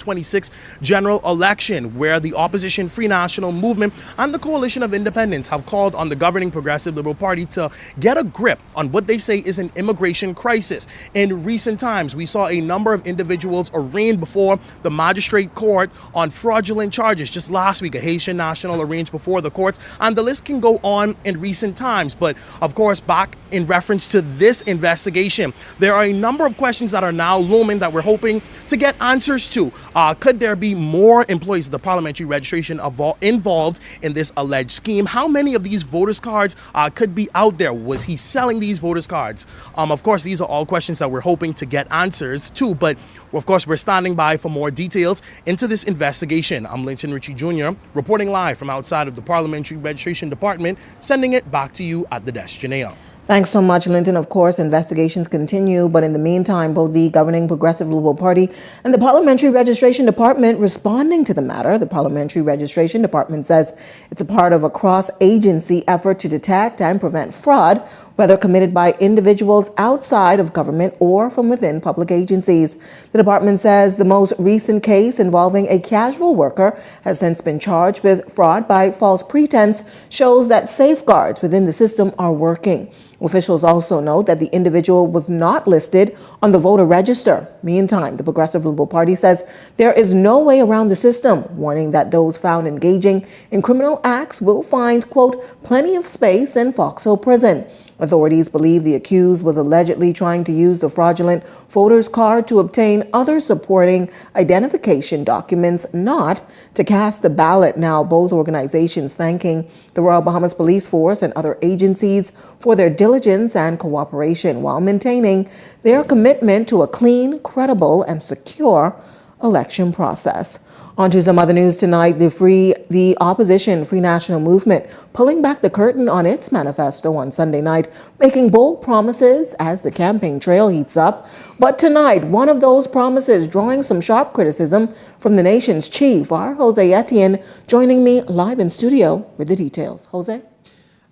2026 general election, where the opposition Free National Movement and the Coalition of Independents have called on the governing Progressive Liberal Party to get a grip on what they say is an immigration crisis. In recent times, we saw a number of individuals arraigned before the magistrate court on fraudulent charges. Just last week, a Haitian national arraigned before the courts, and the list can go on in recent times. But of course, back in reference to this investigation, there are a number of questions that are now looming that we're hoping to get answers to. Could there be more employees of the parliamentary registration involved in this alleged scheme? How many of these voters' cards could be out there? Was he selling these voters' cards? Of course, these are all questions that we're hoping to get answers to, but of course, we're standing by for more details into this investigation. I'm Linton Ritchie Jr., reporting live from outside of the Parliamentary Registration Department, sending it back to you at the desk. Janea. Thanks so much, Linton. Of course, investigations continue, but in the meantime, both the governing Progressive Liberal Party and the Parliamentary Registration Department responding to the matter. The Parliamentary Registration Department says it's a part of a cross-agency effort to detect and prevent fraud, whether committed by individuals outside of government or from within public agencies. The department says the most recent case involving a casual worker has since been charged with fraud by false pretense, shows that safeguards within the system are working. Officials also note that the individual was not listed on the voter register. Meantime, the Progressive Liberal Party says there is no way around the system, warning that those found engaging in criminal acts will find, quote, plenty of space in Foxhill Prison. Authorities believe the accused was allegedly trying to use the fraudulent voter's card to obtain other supporting identification documents, not to cast a ballot. Now, both organizations thanking the Royal Bahamas Police Force and other agencies for their diligence and cooperation while maintaining their commitment to a clean, credible, and secure election process. On to some other news tonight. The opposition Free National Movement pulling back the curtain on its manifesto on Sunday night, making bold promises as the campaign trail heats up. But tonight, one of those promises drawing some sharp criticism from the nation's chief. Our Jose Etienne joining me live in studio with the details. Jose?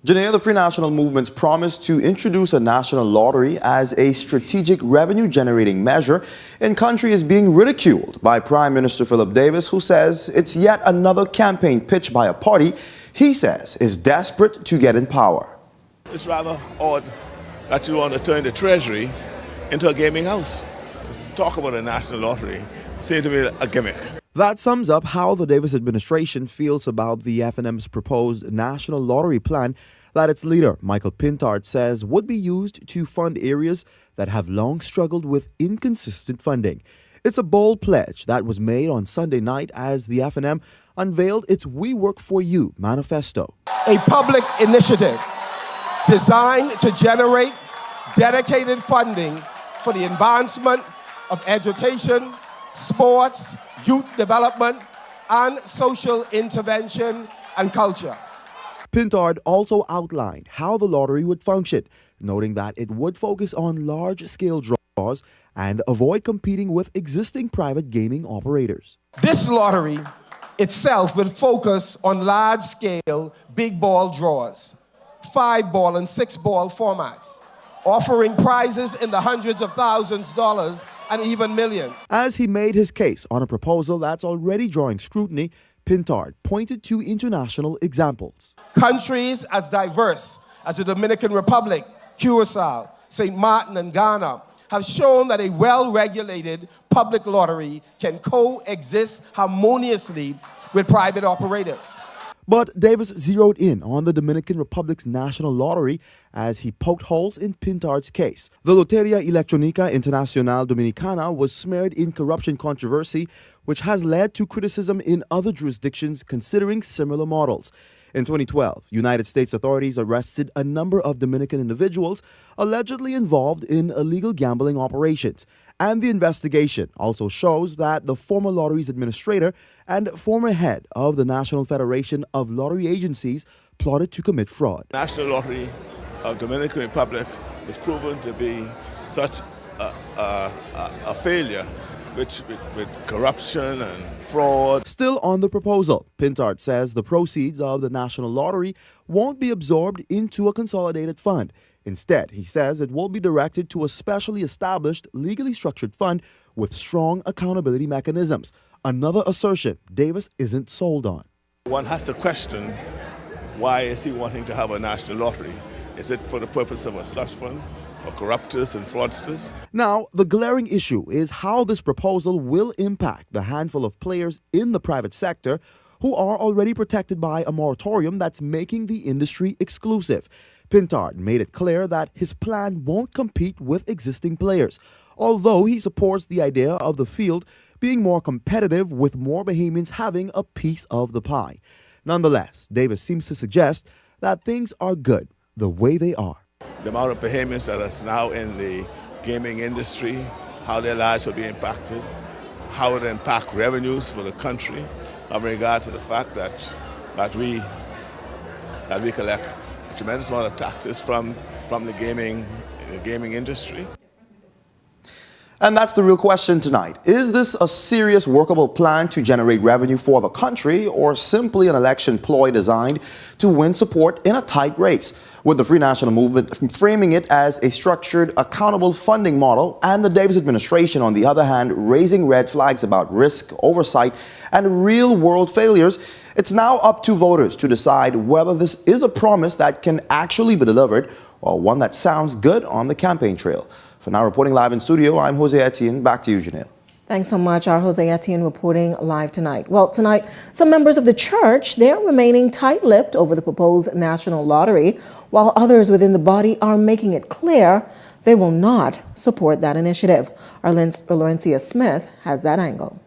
Janea, the Free National Movement's promise to introduce a national lottery as a strategic revenue-generating measure in country is being ridiculed by Prime Minister Philip Davis, who says it's yet another campaign pitch by a party he says is desperate to get in power. It's rather odd that you want to turn the Treasury into a gaming house. To talk about a national lottery seems to me a gimmick. That sums up how the Davis administration feels about the FNM's proposed national lottery plan that its leader, Michael Pintard, says would be used to fund areas that have long struggled with inconsistent funding. It's a bold pledge that was made on Sunday night as the FNM unveiled its We Work For You manifesto. A public initiative designed to generate dedicated funding for the advancement of education, sports, youth development, and social intervention and culture. Pintard also outlined how the lottery would function, noting that it would focus on large-scale draws and avoid competing with existing private gaming operators. This lottery itself will focus on large-scale big ball draws, 5-ball and 6-ball formats, offering prizes in the hundreds of thousands of dollars and even millions. As he made his case on a proposal that's already drawing scrutiny, Pintard pointed to international examples. Countries as diverse as the Dominican Republic, Curacao, St. Martin, and Ghana have shown that a well-regulated public lottery can coexist harmoniously with private operators. But Davis zeroed in on the Dominican Republic's national lottery as he poked holes in Pintard's case. The Loteria Electrónica Internacional Dominicana was smeared in corruption controversy, which has led to criticism in other jurisdictions considering similar models. In 2012, United States authorities arrested a number of Dominican individuals allegedly involved in illegal gambling operations. And the investigation also shows that the former lottery's administrator and former head of the National Federation of Lottery Agencies plotted to commit fraud. National Lottery of Dominican Republic was proven to be such a failure with corruption and fraud. Still on the proposal, Pintard says the proceeds of the National Lottery won't be absorbed into a consolidated fund. Instead, he says it will be directed to a specially established, legally structured fund with strong accountability mechanisms. Another assertion Davis isn't sold on. One has to question, why is he wanting to have a national lottery? Is it for the purpose of a slush fund, for corruptors and fraudsters? Now, the glaring issue is how this proposal will impact the handful of players in the private sector who are already protected by a moratorium that's making the industry exclusive. Pintard made it clear that his plan won't compete with existing players, although he supports the idea of the field being more competitive with more Bahamians having a piece of the pie. Nonetheless, Davis seems to suggest that things are good the way they are. The amount of Bahamians that is now in the gaming industry, how their lives will be impacted, how it will impact revenues for the country, in regard to the fact that we collect a tremendous amount of taxes from the gaming industry. And that's the real question tonight. Is this a serious workable plan to generate revenue for the country, or simply an election ploy designed to win support in a tight race? With the Free National Movement framing it as a structured, accountable funding model, and the Davis administration, on the other hand, raising red flags about risk, oversight, and real-world failures, it's now up to voters to decide whether this is a promise that can actually be delivered, or one that sounds good on the campaign trail. For now, reporting live in studio, I'm Jose Etienne. Back to you, Janelle. Thanks so much, our Jose Etienne reporting live tonight. Well, tonight, some members of the church, they're remaining tight-lipped over the proposed national lottery, while others within the body are making it clear they will not support that initiative. Our Laurencia Smith has that angle.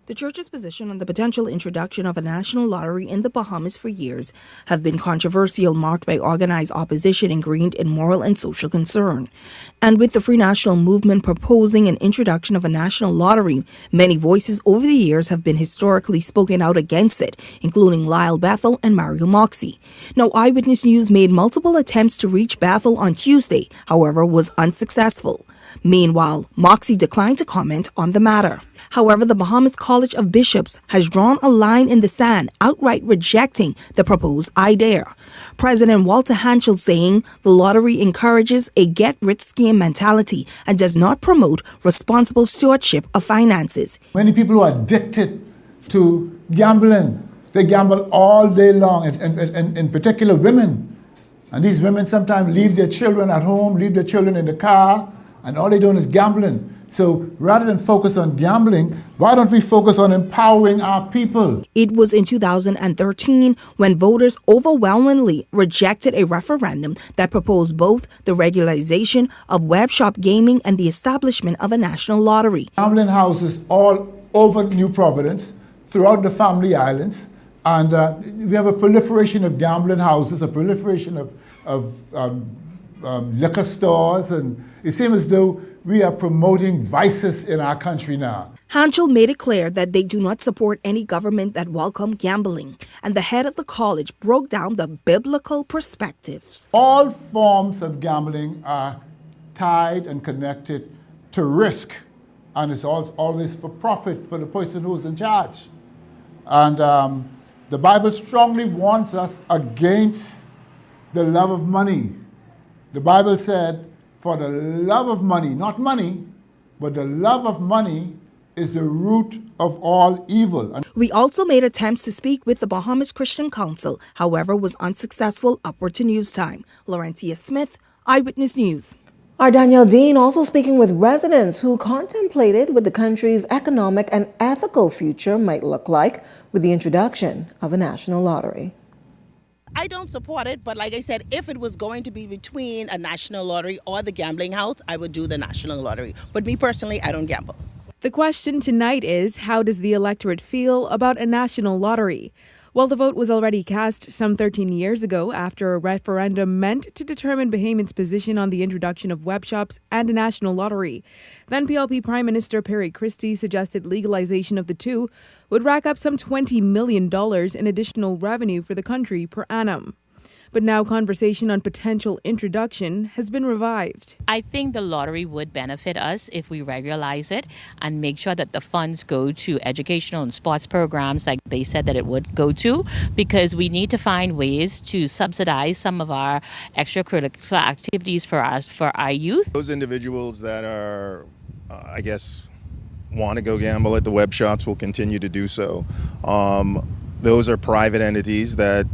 The church's position on the potential introduction of a national lottery in the Bahamas for years have been controversial, marked by organized opposition ingrained in moral and social concern. And with the Free National Movement proposing an introduction of a national lottery, many voices over the years have been historically spoken out against it, including Lyle Bethel and Mario Moxie. Now, Eyewitness News made multiple attempts to reach Bethel on Tuesday, however, was unsuccessful. Meanwhile, Moxie declined to comment on the matter. However, the Bahamas College of Bishops has drawn a line in the sand, outright rejecting the proposed idea. President Walter Hanschel saying the lottery encourages a get-rich-scheme mentality and does not promote responsible stewardship of finances. Many people who are addicted to gambling, they gamble all day long, and in particular women. And these women sometimes leave their children at home, leave their children in the car, and all they're doing is gambling. So rather than focus on gambling, why don't we focus on empowering our people? It was in 2013 when voters overwhelmingly rejected a referendum that proposed both the regularization of web shop gaming and the establishment of a national lottery. Gambling houses all over New Providence, throughout the Family Islands, and we have a proliferation of gambling houses, a proliferation of liquor stores, and it seems as though we are promoting vices in our country now. Hanschel made it clear that they do not support any government that welcome gambling, and the head of the college broke down the biblical perspectives. All forms of gambling are tied and connected to risk, and it's always for profit for the person who's in charge. And the Bible strongly warns us against the love of money. The Bible said, for the love of money, not money, but the love of money is the root of all evil. We also made attempts to speak with the Bahamas Christian Council, however, was unsuccessful. Upward to News Time. Laurencia Smith, Eyewitness News. Our Danielle Dean also speaking with residents who contemplated what the country's economic and ethical future might look like with the introduction of a national lottery. I don't support it, but like I said, if it was going to be between a national lottery or the gambling house, I would do the national lottery. But me personally, I don't gamble. The question tonight is, how does the electorate feel about a national lottery? Well, the vote was already cast some 13 years ago after a referendum meant to determine Bahamians' position on the introduction of web shops and a national lottery. Then PLP Prime Minister Perry Christie suggested legalization of the two would rack up some $20 million in additional revenue for the country per annum. But now conversation on potential introduction has been revived. I think the lottery would benefit us if we regularize it and make sure that the funds go to educational and sports programs like they said that it would go to, because we need to find ways to subsidize some of our extracurricular activities for us, for our youth. Those individuals that are, want to go gamble at the web shops will continue to do so. Those are private entities that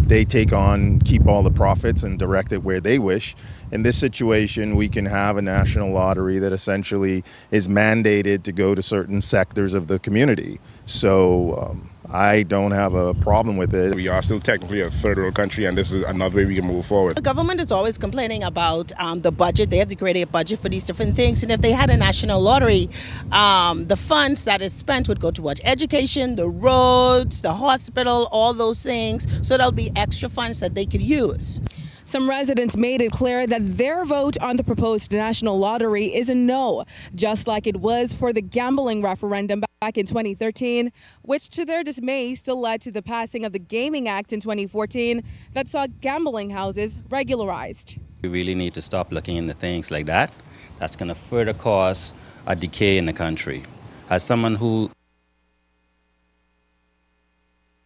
they take on, keep all the profits and direct it where they wish. In this situation, we can have a national lottery that essentially is mandated to go to certain sectors of the community. So I don't have a problem with it. We are still technically a third world country, and this is another way we can move forward. The government is always complaining about the budget. They have to create a budget for these different things. And if they had a national lottery, the funds that is spent would go towards education, the roads, the hospital, all those things. So there'll be extra funds that they could use. Some residents made it clear that their vote on the proposed national lottery is a no, just like it was for the gambling referendum back in 2013, which to their dismay still led to the passing of the Gaming Act in 2014 that saw gambling houses regularized. We really need to stop looking into things like that. That's going to further cause a decay in the country. As someone who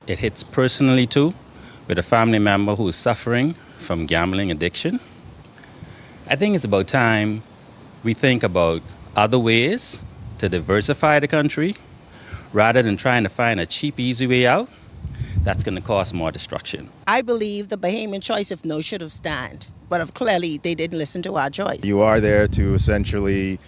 it hits personally too, with a family member who is suffering from gambling addiction, I think it's about time we think about other ways to diversify the country rather than trying to find a cheap, easy way out that's going to cause more destruction. I believe the Bahamian choice of no should have stand, but of clearly they didn't listen to our choice. You are there to essentially,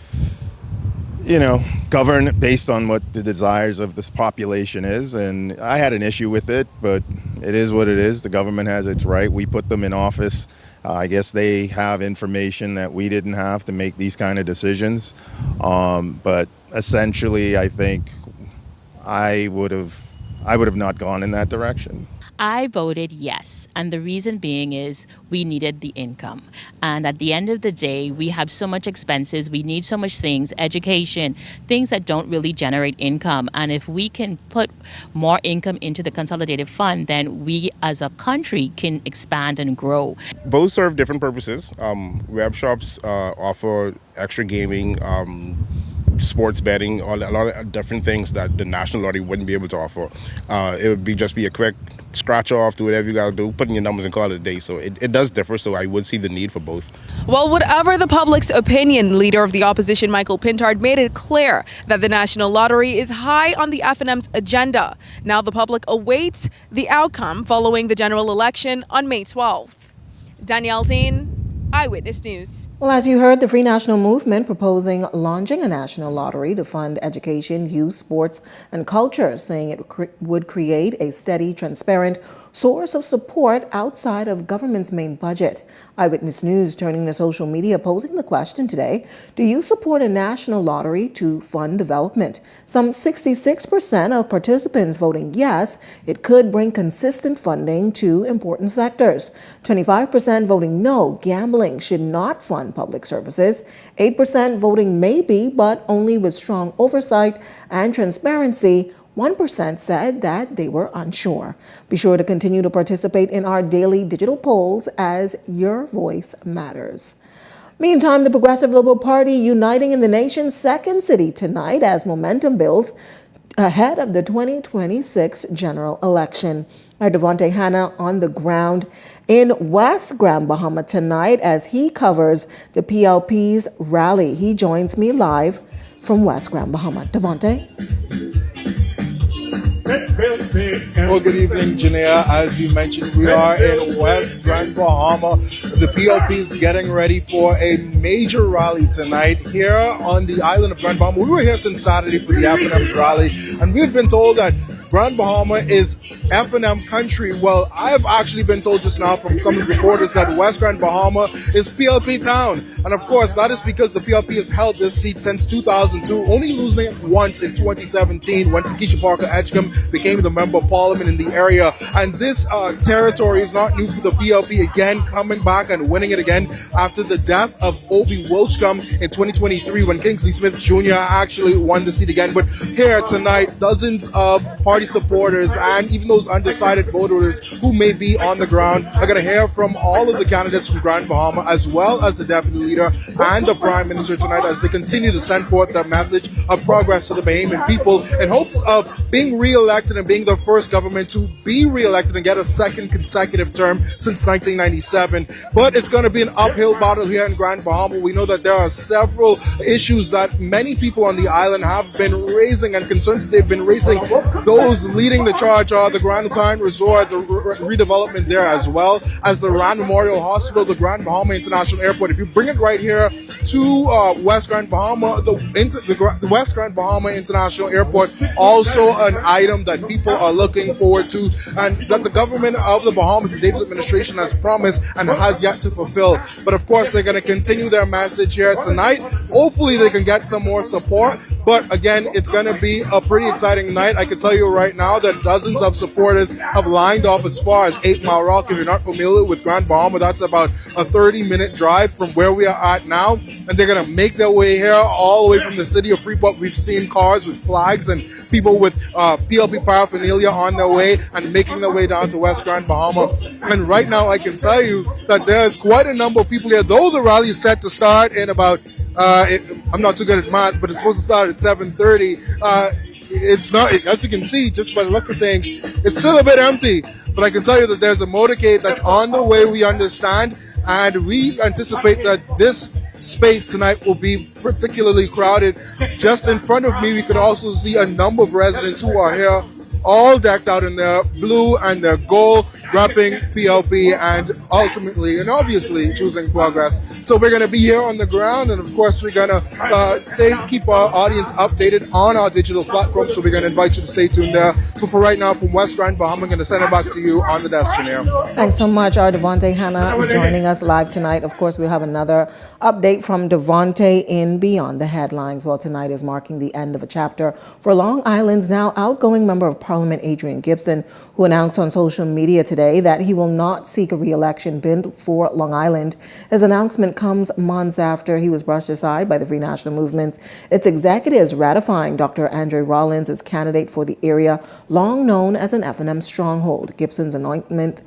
govern based on what the desires of this population is. And I had an issue with it, but it is what it is. The government has its right. We put them in office. I guess they have information that we didn't have to make these kind of decisions. But essentially, I think I would have not gone in that direction. I voted yes, and the reason being is we needed the income. And at the end of the day, we have so much expenses, we need so much things, education, things that don't really generate income. And if we can put more income into the consolidated fund, then we as a country can expand and grow. Both serve different purposes. Web shops offer extra gaming, sports betting, a lot of different things that the national lottery wouldn't be able to offer. It would just be a quick scratch off, do whatever you got to do, put in your numbers and call it a day. So it does differ, so I would see the need for both. Well, whatever the public's opinion, Leader of the Opposition Michael Pintard made it clear that the National Lottery is high on the FNM's agenda. Now the public awaits the outcome following the general election on May 12th. Danielle Zine, Eyewitness News. Well, as you heard, the Free National Movement proposing launching a national lottery to fund education, youth, sports, and culture, saying it would create a steady, transparent source of support outside of government's main budget. Eyewitness News turning to social media, posing the question today: do you support a national lottery to fund development? Some 66% of participants voting yes, it could bring consistent funding to important sectors. 25% voting no, gambling should not fund public services. 8% voting maybe, but only with strong oversight and transparency. 1% said that they were unsure. Be sure to continue to participate in our daily digital polls, as your voice matters. Meantime, the Progressive Liberal Party uniting in the nation's second city tonight as momentum builds ahead of the 2026 general election. Our Devontae Hanna on the ground in West Grand Bahama tonight as he covers the PLP's rally. He joins me live from West Grand Bahama. Devontae? Well, good evening, Janea. As you mentioned, we are in West Grand Bahama. The PLP is getting ready for a major rally tonight here on the island of Grand Bahama. We were here since Saturday for the FNM's rally, and we've been told that Grand Bahama is FNM country. Well, I've actually been told just now from some of the reporters that West Grand Bahama is PLP town. And of course, that is because the PLP has held this seat since 2002, only losing it once in 2017 when Keisha Parker Edgecombe became the Member of Parliament in the area. And this territory is not new for the PLP, again coming back and winning it again after the death of Obi Wilchcombe in 2023 when Kingsley Smith Jr. actually won the seat again. But here tonight, dozens of party party supporters and even those undecided voters who may be on the ground are going to hear from all of the candidates from Grand Bahama, as well as the deputy leader and the prime minister tonight, as they continue to send forth the message of progress to the Bahamian people in hopes of being re-elected and being the first government to be re-elected and get a second consecutive term since 1997. But it's going to be an uphill battle here in Grand Bahama. We know that there are several issues that many people on the island have been raising and concerns that they've been raising. Those leading the charge are the Grand Bahama Resort, the redevelopment there, as well as the Rand Memorial Hospital, the Grand Bahama International Airport. If you bring it right here to West Grand Bahama, the West Grand Bahama International Airport, also an item that people are looking forward to, and that the government of the Bahamas, the Davis administration, has promised and has yet to fulfill. But of course, they're going to continue their message here tonight. Hopefully they can get some more support. But again, it's going to be a pretty exciting night. I can tell you right now that dozens of supporters have lined off as far as 8 Mile Rock. If you're not familiar with Grand Bahama, that's about a 30-minute drive from where we are at now. And they're going to make their way here all the way from the city of Freeport. We've seen cars with flags and people with PLP paraphernalia on their way and making their way down to West Grand Bahama. And right now, I can tell you that there's quite a number of people here. Though the rally is set to start in about I'm not too good at math, but it's supposed to start at 7:30. It's not, as you can see, just by the looks of things, it's still a bit empty. But I can tell you that there's a motorcade that's on the way, we understand, and we anticipate that this space tonight will be particularly crowded. Just in front of me, we could also see a number of residents who are here, all decked out in their blue and their gold, repping PLP and ultimately and obviously choosing progress. So we're going to be here on the ground, and of course we're going to keep our audience updated on our digital platform. So we're going to invite you to stay tuned there. So for right now, from West Grand Bahama, I'm going to send it back to you on the desk, Janelle. Thanks so much, our Devontae Hanna, joining us live tonight. Of course, we'll have another update from Devontae in Beyond the Headlines. Well, tonight is marking the end of a chapter for Long Island's now outgoing Member of Parliament, Adrian Gibson, who announced on social media today that he will not seek a re-election bid for Long Island. His announcement comes months after he was brushed aside by the Free National Movement, its executives ratifying Dr. Andre Rollins as candidate for the area long known as an F&M stronghold. Gibson's announcement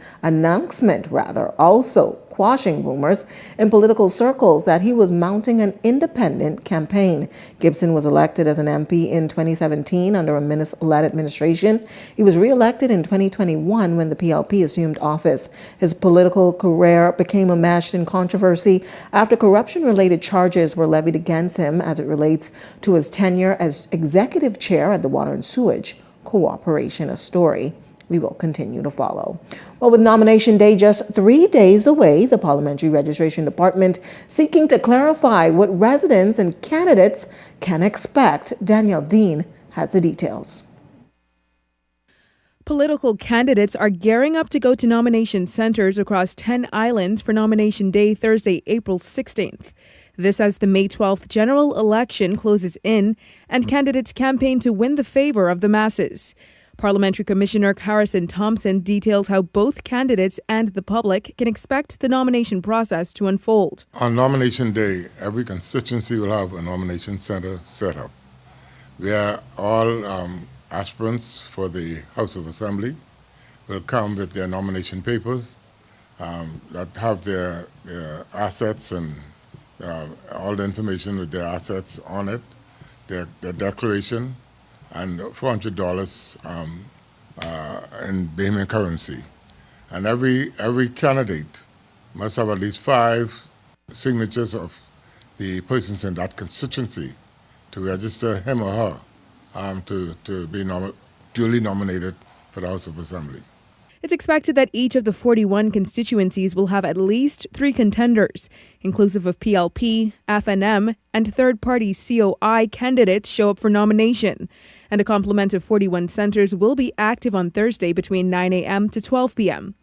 also quashing rumors in political circles that he was mounting an independent campaign. Gibson was elected as an MP in 2017 under a minister-led administration. He was re-elected in 2021 when the PLP assumed office. His political career became enmeshed in controversy after corruption-related charges were levied against him as it relates to his tenure as executive chair at the Water and Sewage Corporation, a story we will continue to follow. Well, with nomination day just 3 days away, the Parliamentary Registration Department seeking to clarify what residents and candidates can expect. Danielle Dean has the details. Political candidates are gearing up to go to nomination centers across 10 islands for nomination day Thursday, April 16th. This as the May 12th general election closes in and candidates campaign to win the favor of the masses. Parliamentary Commissioner Harrison Thompson details how both candidates and the public can expect the nomination process to unfold. On nomination day, every constituency will have a nomination center set up, where all aspirants for the House of Assembly will come with their nomination papers that have their assets and all the information with their assets on it, their declaration, and $400 in Bahamian currency. And every candidate must have at least 5 signatures of the persons in that constituency to register him or her to be duly nominated for the House of Assembly. It's expected that each of the 41 constituencies will have at least 3 contenders, inclusive of PLP, F&M, and third-party COI candidates show up for nomination. And a complement of 41 centers will be active on Thursday between 9 a.m. to 12 p.m.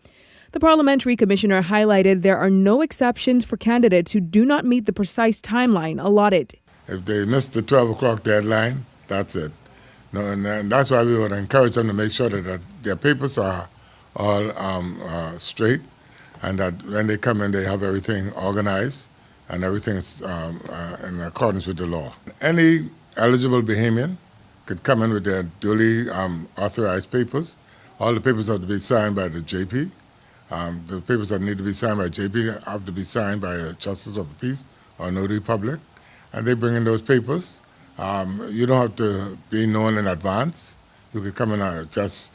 The Parliamentary Commissioner highlighted there are no exceptions for candidates who do not meet the precise timeline allotted. If they miss the 12 o'clock deadline, that's it. No, and that's why we would encourage them to make sure that their papers are all straight, and that when they come in, they have everything organized and everything is in accordance with the law. Any eligible Bahamian could come in with their duly authorized papers. All the papers have to be signed by the JP. The papers that need to be signed by JP have to be signed by a Justice of the Peace or Notary Public, and they bring in those papers. You don't have to be known in advance. You could come in just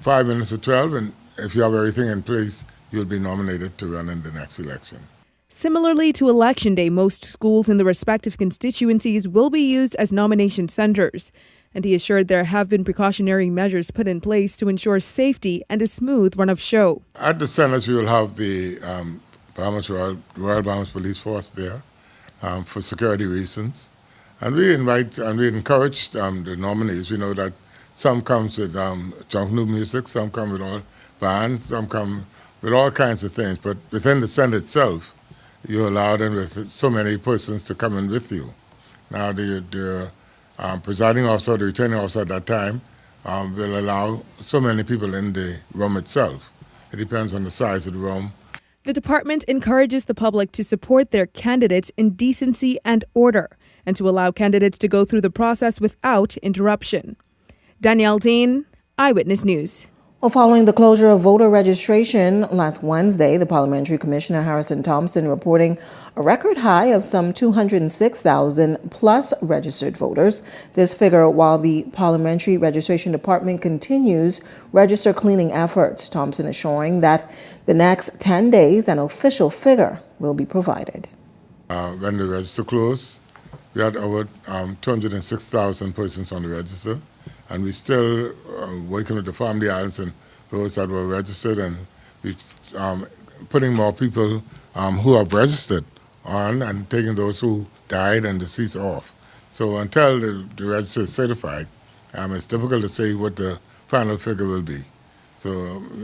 5 minutes to 12, and if you have everything in place, you'll be nominated to run in the next election. Similarly to Election Day, most schools in the respective constituencies will be used as nomination centers, and he assured there have been precautionary measures put in place to ensure safety and a smooth run of show. At the centers, we will have the Royal Bahamas Police Force there for security reasons, and we invite and we encourage the nominees. We know that some comes with junk new music, some come with all bands, some come with all kinds of things, but within the center itself, you allow them with so many persons to come in with you. Now, the presiding officer, the returning officer at that time, will allow so many people in the room itself. It depends on the size of the room. The department encourages the public to support their candidates in decency and order, and to allow candidates to go through the process without interruption. Danielle Dean, Eyewitness News. Well, following the closure of voter registration last Wednesday, the Parliamentary Commissioner Harrison Thompson reporting a record high of some 206,000 plus registered voters. This figure while the Parliamentary Registration Department continues register cleaning efforts. Thompson assuring that the next 10 days an official figure will be provided. When the register closed, we had over 206,000 persons on the register. And we're still working with the family islands and those that were registered, and we're putting more people who have registered on and taking those who died and deceased off. So until the register is certified, it's difficult to say what the final figure will be. So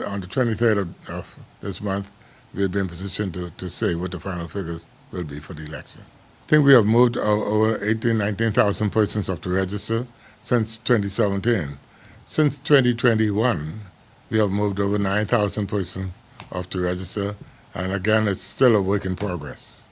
on the 23rd of this month, we'll be in position to say what the final figures will be for the election. I think we have moved over 18,000, 19,000 persons off the register since 2017. Since 2021, we have moved over 9,000 persons off the register, and again, it's still a work in progress.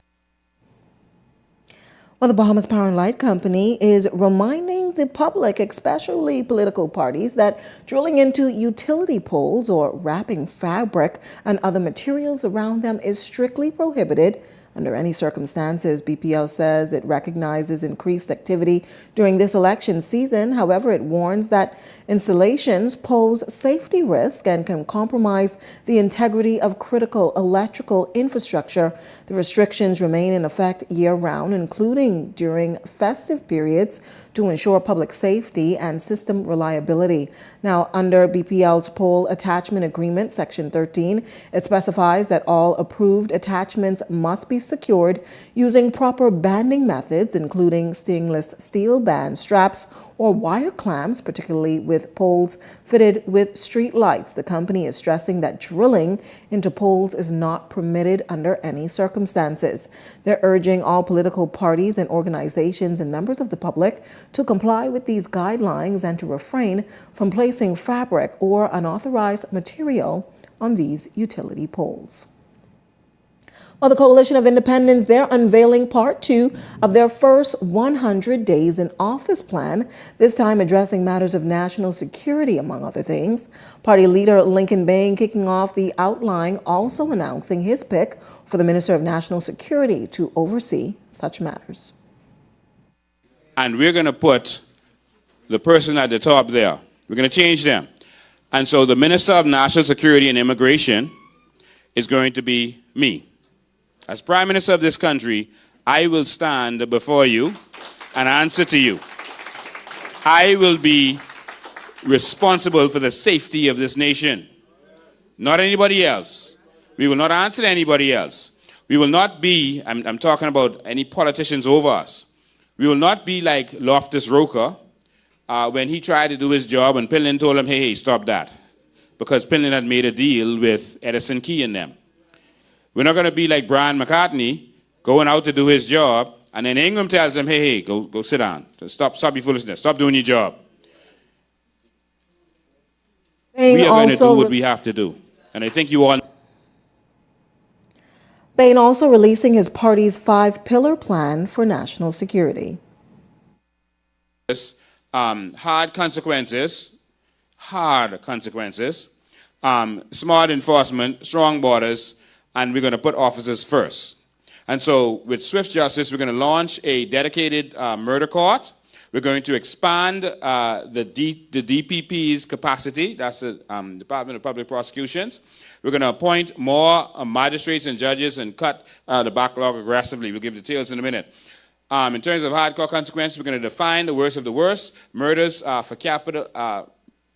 Well, the Bahamas Power and Light Company is reminding the public, especially political parties, that drilling into utility poles or wrapping fabric and other materials around them is strictly prohibited under any circumstances. BPL says it recognizes increased activity during this election season. However, it warns that installations pose safety risk and can compromise the integrity of critical electrical infrastructure. The restrictions remain in effect year-round, including during festive periods, to ensure public safety and system reliability. Now, under BPL's pole attachment agreement, Section 13, it specifies that all approved attachments must be secured using proper banding methods, including stainless steel band straps or wire clamps, particularly with poles fitted with street lights. The company is stressing that drilling into poles is not permitted under any circumstances. They're urging all political parties and organizations and members of the public to comply with these guidelines and to refrain from placing fabric or unauthorized material on these utility poles. Well, the Coalition of Independents, they're unveiling part 2 of their first 100 days in office plan, this time addressing matters of national security, among other things. Party leader Lincoln Bain kicking off the outline, also announcing his pick for the Minister of National Security to oversee such matters. And we're going to put the person at the top there. We're going to change them. And so the Minister of National Security and Immigration is going to be me. As Prime Minister of this country, I will stand before you and answer to you. I will be responsible for the safety of this nation, not anybody else. We will not answer to anybody else. We will not be, I'm talking about any politicians over us. We will not be like Loftus Roker when he tried to do his job and Pillin told him, hey, stop that. Because Pillin had made a deal with Edison Key and them. We're not going to be like Brian McCartney going out to do his job, and then Ingram tells him, hey, go sit down. Stop your foolishness. Stop doing your job. We are going to do what we have to do. And I think you all... Bain also releasing his party's 5-pillar plan for national security. hard consequences, smart enforcement, strong borders, and we're going to put officers first. And so with swift justice, we're going to launch a dedicated murder court. We're going to expand the DPP's capacity, that's the Department of Public Prosecutions. We're going to appoint more magistrates and judges and cut the backlog aggressively. We'll give details in a minute. In terms of hardcore consequences, we're going to define the worst of the worst murders for capital.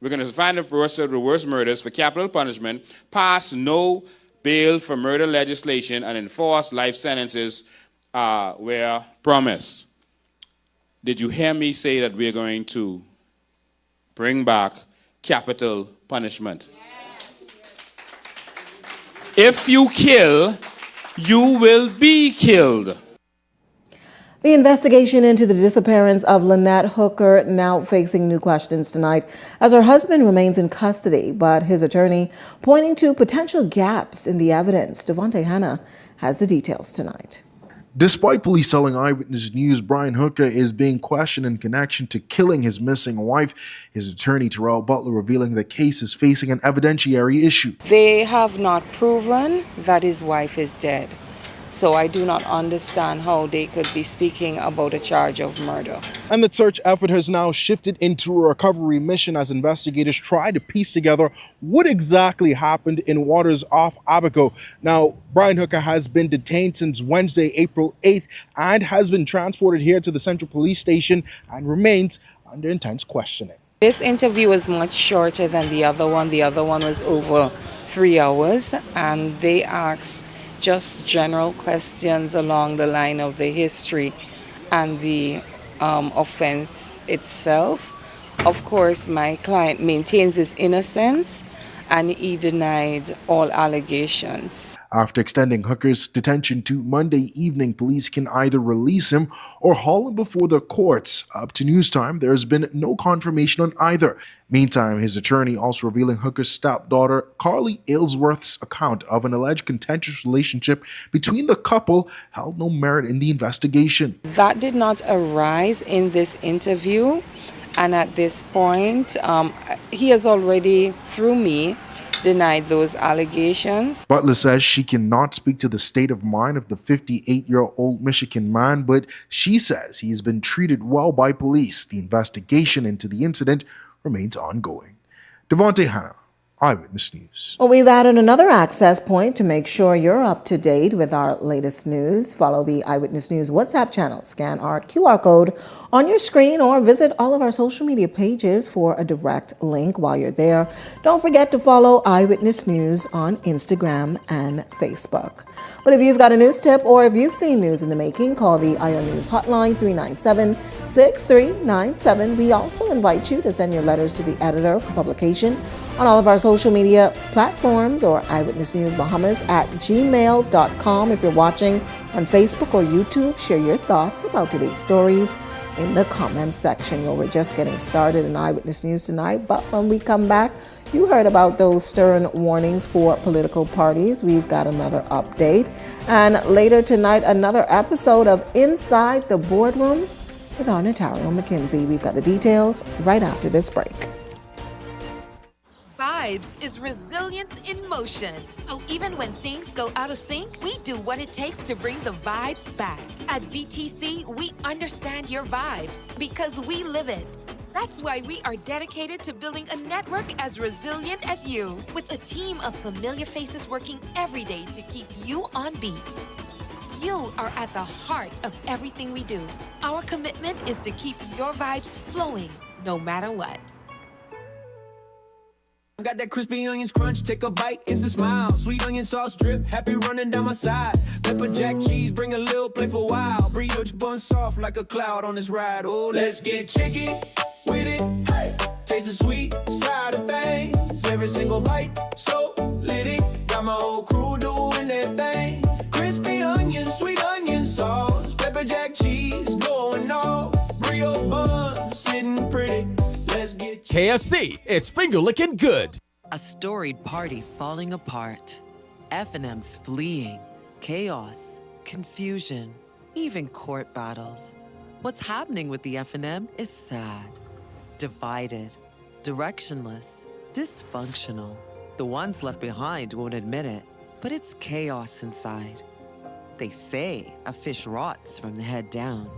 We're going to define the worst of the worst murders for capital punishment, pass no bail for murder legislation, and enforce life sentences where promised. Did you hear me say that we're going to bring back capital punishment? If you kill, you will be killed. The investigation into the disappearance of Lynette Hooker now facing new questions tonight as her husband remains in custody, but his attorney pointing to potential gaps in the evidence. Devontae Hanna has the details tonight. Despite police telling Eyewitness News Brian Hooker is being questioned in connection to killing his missing wife, his attorney Terrell Butler revealing the case is facing an evidentiary issue. They have not proven that his wife is dead. So I do not understand how they could be speaking about a charge of murder. And the search effort has now shifted into a recovery mission as investigators try to piece together what exactly happened in waters off Abaco. Now, Brian Hooker has been detained since Wednesday, April 8th, and has been transported here to the Central Police Station and remains under intense questioning. This interview was much shorter than the other one. The other one was over 3 hours, and they asked just general questions along the line of the history and the offense itself. Of course, my client maintains his innocence and he denied all allegations. After extending Hooker's detention to Monday evening, police can either release him or haul him before the courts. Up to news time, there has been no confirmation on either. Meantime, his attorney also revealing Hooker's stepdaughter Carly Aylesworth's account of an alleged contentious relationship between the couple held no merit in the investigation. That did not arise in this interview. And at this point, he has already, through me, denied those allegations. Butler says she cannot speak to the state of mind of the 58-year-old Michigan man, but she says he has been treated well by police. The investigation into the incident remains ongoing. Devontae Hanna, Eyewitness News. Well, we've added another access point to make sure you're up to date with our latest news. Follow the Eyewitness News WhatsApp channel, scan our QR code on your screen, or visit all of our social media pages for a direct link while you're there. Don't forget to follow Eyewitness News on Instagram and Facebook. But if you've got a news tip or if you've seen news in the making, call the IO News hotline 397-6397. We also invite you to send your letters to the editor for publication on all of our social media platforms or eyewitnessnewsbahamas@gmail.com. If you're watching on Facebook or YouTube, share your thoughts about today's stories in the comments section. Well, we're just getting started in Eyewitness News tonight, but when we come back, you heard about those stern warnings for political parties. We've got another update. And later tonight, another episode of Inside the Boardroom with our Natario McKenzie. We've got the details right after this break. Vibes is resilience in motion. So even when things go out of sync, we do what it takes to bring the vibes back. At VTC, we understand your vibes because we live it. That's why we are dedicated to building a network as resilient as you, with a team of familiar faces working every day to keep you on beat. You are at the heart of everything we do. Our commitment is to keep your vibes flowing, no matter what. Got that crispy onions crunch, take a bite, it's a smile. Sweet onion sauce drip, happy running down my side. Pepper jack cheese, bring a little playful wow. Brioche bun soft like a cloud on this ride. Oh, let's get chicky with it. Hey, taste the sweet side of things. Every single bite, so litty. Got my whole crew doing their thing. Crispy onion, sweet onion sauce. Pepper jack cheese, going off. Brioche bun, sitting pretty. KFC, it's finger-licking good. A storied party falling apart. F&M's fleeing. Chaos, confusion, even court battles. What's happening with the F&M is sad. Divided, directionless, dysfunctional. The ones left behind won't admit it, but it's chaos inside. They say a fish rots from the head down.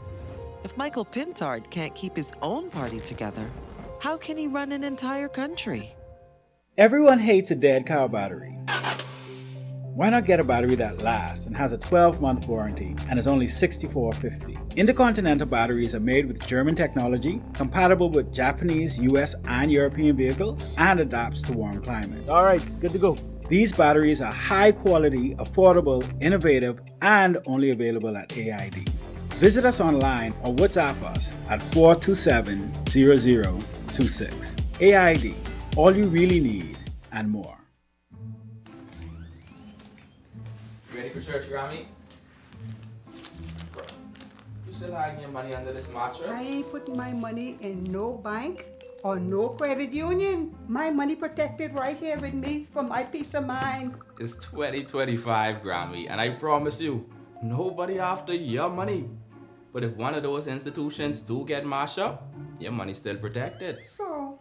If Michael Pintard can't keep his own party together, how can he run an entire country? Everyone hates a dead cow battery. Why not get a battery that lasts and has a 12-month warranty and is only $64.50? Intercontinental batteries are made with German technology, compatible with Japanese, US, and European vehicles, and adapts to warm climates. All right, good to go. These batteries are high quality, affordable, innovative, and only available at AID. Visit us online or WhatsApp us at 427-0026. AID, all you really need and more. Ready for church, Grammy? You still hiding your money under this mattress? I ain't putting my money in no bank or no credit union. My money protected right here with me for my peace of mind. It's 2025, Grammy, and I promise you, nobody after your money. But if one of those institutions do get mashed up, your money's still protected. So,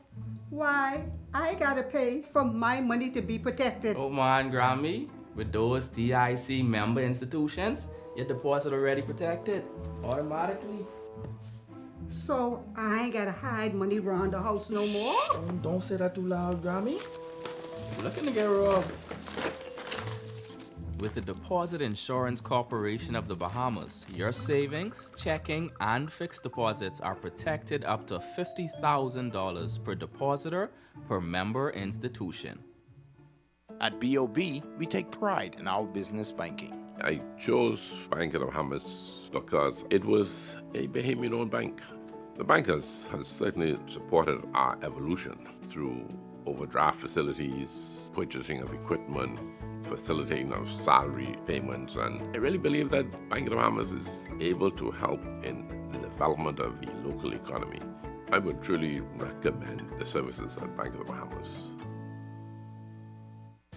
why I gotta pay for my money to be protected? Oh man, Grammy, with those TIC member institutions, your deposit already protected, automatically. So, I ain't gotta hide money around the house no more? Don't say that too loud, Grammy. You're looking to get robbed. With the Deposit Insurance Corporation of the Bahamas, your savings, checking, and fixed deposits are protected up to $50,000 per depositor per member institution. At BOB, we take pride in our business banking. I chose Bank of the Bahamas because it was a Bahamian-owned bank. The bank has certainly supported our evolution through overdraft facilities, purchasing of equipment, facilitating of salary payments, and I really believe that Bank of the Bahamas is able to help in the development of the local economy. I would truly recommend the services at Bank of the Bahamas.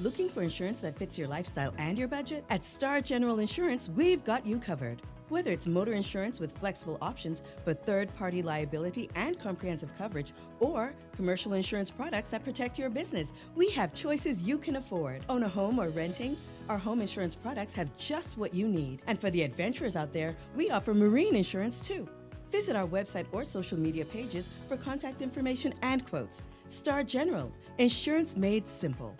Looking for insurance that fits your lifestyle and your budget? At Star General Insurance, we've got you covered. Whether it's motor insurance with flexible options for third-party liability and comprehensive coverage, or commercial insurance products that protect your business, we have choices you can afford. Own a home or renting? Our home insurance products have just what you need. And for the adventurers out there, we offer marine insurance too. Visit our website or social media pages for contact information and quotes. Star General, insurance made simple.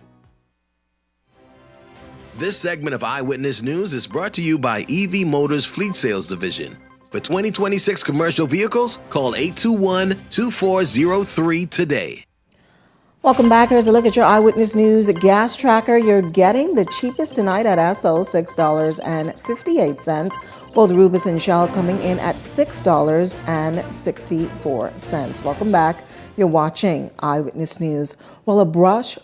This segment of Eyewitness News is brought to you by EV Motors Fleet Sales Division. For 2026 commercial vehicles, call 821-2403 today. Welcome back. Here's a look at your Eyewitness News gas tracker. You're getting the cheapest tonight at Esso, $6.58. Both Rubis and Shell coming in at $6.64. Welcome back. You're watching Eyewitness News. Well, a bus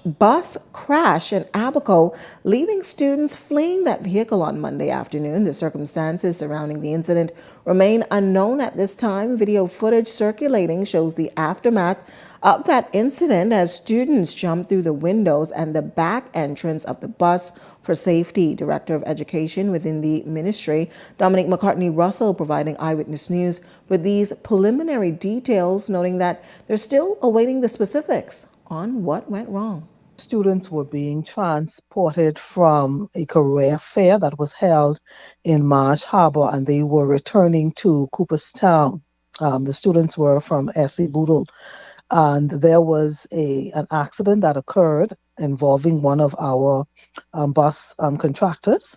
crash in Abaco, leaving students fleeing that vehicle on Monday afternoon. The circumstances surrounding the incident remain unknown at this time. Video footage circulating shows the aftermath of that incident as students jumped through the windows and the back entrance of the bus for safety. Director of Education within the ministry, Dominic McCartney-Russell, providing Eyewitness News with these preliminary details, noting that they're still awaiting the specifics on what went wrong. Students were being transported from a career fair that was held in Marsh Harbor, and they were returning to Cooperstown. The students were from S.A. Boodle. And there was an accident that occurred involving one of our bus contractors.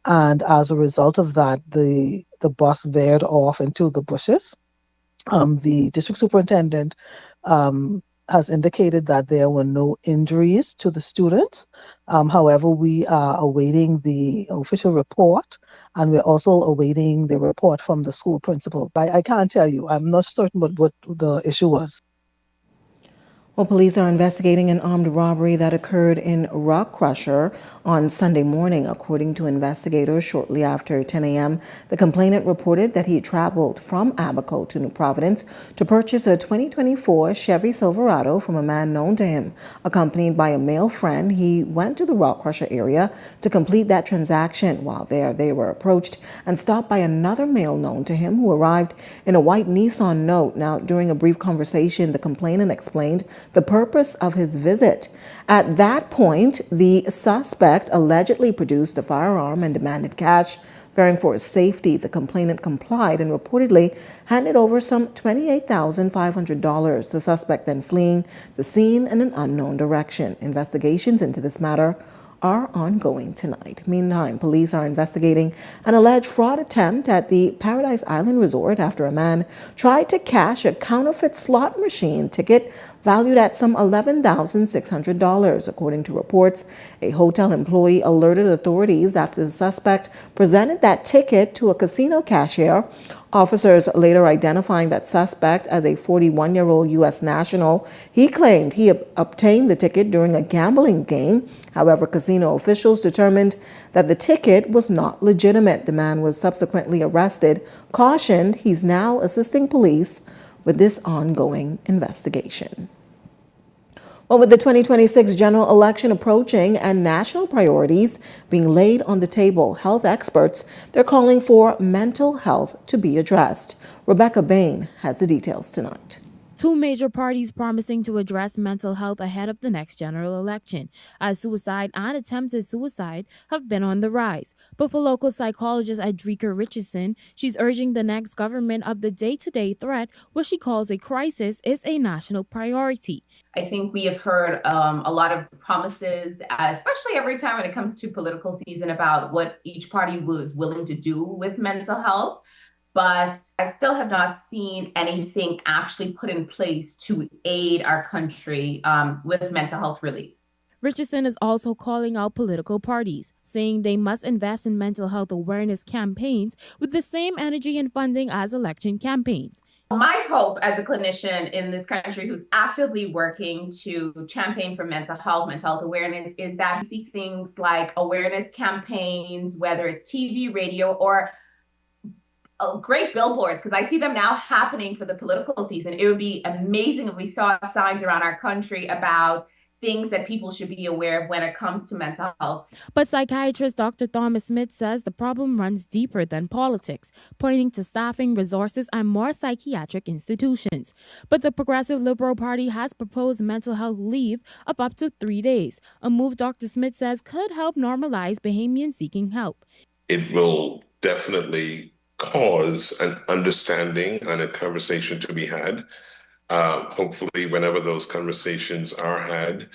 And as a result of that, the bus veered off into the bushes. The district superintendent has indicated that there were no injuries to the students. However, we are awaiting the official report, and we're also awaiting the report from the school principal. I can't tell you. I'm not certain what the issue was. Well, police are investigating an armed robbery that occurred in Rock Crusher on Sunday morning. According to investigators, shortly after 10 a.m., the complainant reported that he traveled from Abaco to New Providence to purchase a 2024 Chevy Silverado from a man known to him. Accompanied by a male friend, he went to the Rock Crusher area to complete that transaction. While there, they were approached and stopped by another male known to him who arrived in a white Nissan Note. Now, during a brief conversation, the complainant explained the purpose of his visit. At that point, the suspect allegedly produced a firearm and demanded cash. Fearing for his safety, the complainant complied and reportedly handed over some $28,500. The suspect then fleeing the scene in an unknown direction. Investigations into this matter are ongoing tonight. Meantime, police are investigating an alleged fraud attempt at the Paradise Island Resort after a man tried to cash a counterfeit slot machine ticket valued at some $11,600. According to reports, a hotel employee alerted authorities after the suspect presented that ticket to a casino cashier. Officers later identifying that suspect as a 41-year-old U.S. national. He claimed he obtained the ticket during a gambling game. However, casino officials determined that the ticket was not legitimate. The man was subsequently arrested. Cautioned, he's now assisting police with this ongoing investigation. Well, with the 2026 general election approaching and national priorities being laid on the table, health experts, they're calling for mental health to be addressed. Rebecca Bain has the details tonight. Two major parties promising to address mental health ahead of the next general election, as suicide and attempted suicide have been on the rise. But for local psychologist Adrika Richardson, she's urging the next government of the day-to-day threat, what she calls a crisis, is a national priority. I think we have heard a lot of promises, especially every time when it comes to political season, about what each party was willing to do with mental health. But I still have not seen anything actually put in place to aid our country with mental health relief. Richardson is also calling out political parties, saying they must invest in mental health awareness campaigns with the same energy and funding as election campaigns. My hope as a clinician in this country who's actively working to champion for mental health awareness, is that we see things like awareness campaigns, whether it's TV, radio, or great billboards, because I see them now happening for the political season. It would be amazing if we saw signs around our country about things that people should be aware of when it comes to mental health. But psychiatrist Dr. Thomas Smith says the problem runs deeper than politics, pointing to staffing, resources, and more psychiatric institutions. But the Progressive Liberal Party has proposed mental health leave of up to 3 days, a move Dr. Smith says could help normalize Bahamians seeking help. It will definitely cause an understanding and a conversation to be had. Hopefully, whenever those conversations are had,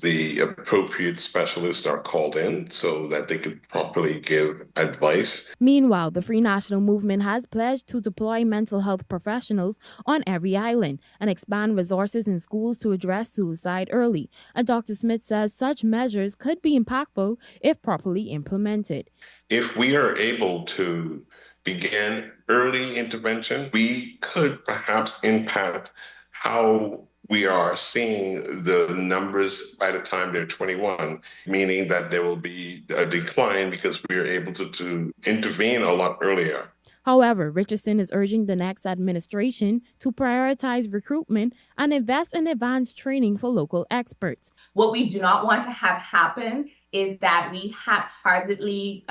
the appropriate specialists are called in so that they can properly give advice. Meanwhile, the Free National Movement has pledged to deploy mental health professionals on every island and expand resources in schools to address suicide early. And Dr. Smith says such measures could be impactful if properly implemented. If we are able to begin early intervention, we could perhaps impact how we are seeing the numbers by the time they're 21, meaning that there will be a decline because we are able to intervene a lot earlier. However, Richardson is urging the next administration to prioritize recruitment and invest in advanced training for local experts. What we do not want to have happen is that we haphazardly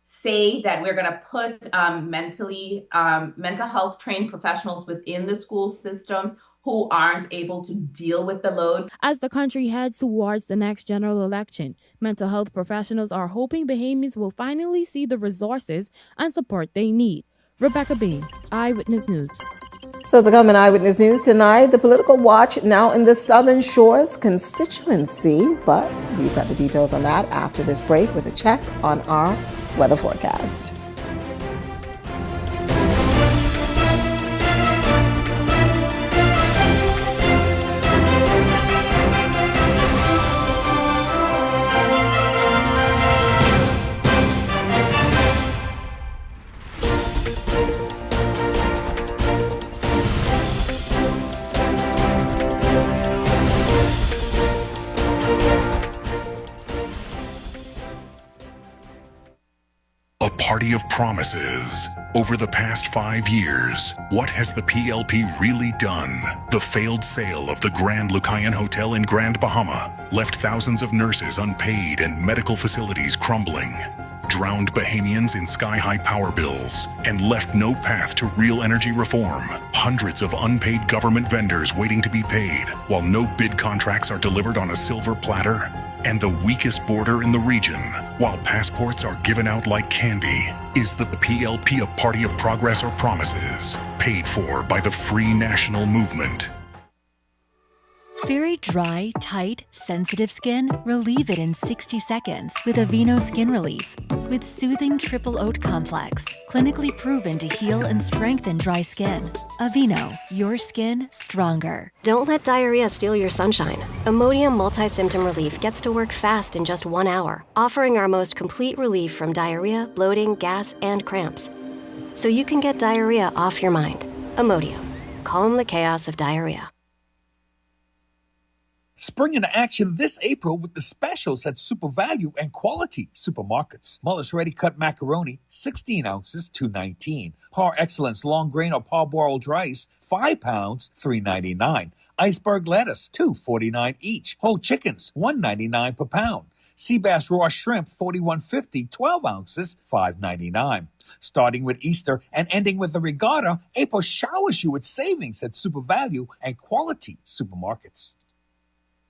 say that we're going to put mental health trained professionals within the school systems who aren't able to deal with the load. As the country heads towards the next general election, mental health professionals are hoping Bahamians will finally see the resources and support they need. Rebecca Bain, Eyewitness News. So to come in Eyewitness News tonight, the political watch now in the Southern Shores constituency. But we've got the details on that after this break with a check on our weather forecast. party of promises. Over the past 5 years, what has the PLP really done? The failed sale of the Grand Lucayan Hotel in Grand Bahama left thousands of nurses unpaid and medical facilities crumbling, drowned Bahamians in sky-high power bills, and left no path to real energy reform. Hundreds of unpaid government vendors waiting to be paid, while no bid contracts are delivered on a silver platter. And the weakest border in the region, while passports are given out like candy. Is the PLP a party of progress or promises, paid for by the Free National Movement? Very dry, tight, sensitive skin? Relieve it in 60 seconds with Aveeno Skin Relief. With soothing triple oat complex, clinically proven to heal and strengthen dry skin. Aveeno, your skin stronger. Don't let diarrhea steal your sunshine. Imodium Multi-Symptom Relief gets to work fast in just 1 hour, offering our most complete relief from diarrhea, bloating, gas, and cramps. So you can get diarrhea off your mind. Imodium. Calm the chaos of diarrhea. Spring into action this April with the specials at Super Value and Quality Supermarkets. Mullis Ready Cut Macaroni, 16 ounces, $2.19. Par Excellence Long Grain or Parboiled Rice, 5 pounds, $3.99. Iceberg Lettuce, $2.49 each. Whole Chickens, $1.99 per pound. Sea Bass Raw Shrimp, $41.50, 12 ounces, $5.99. Starting with Easter and ending with the regatta, April showers you with savings at Super Value and Quality Supermarkets.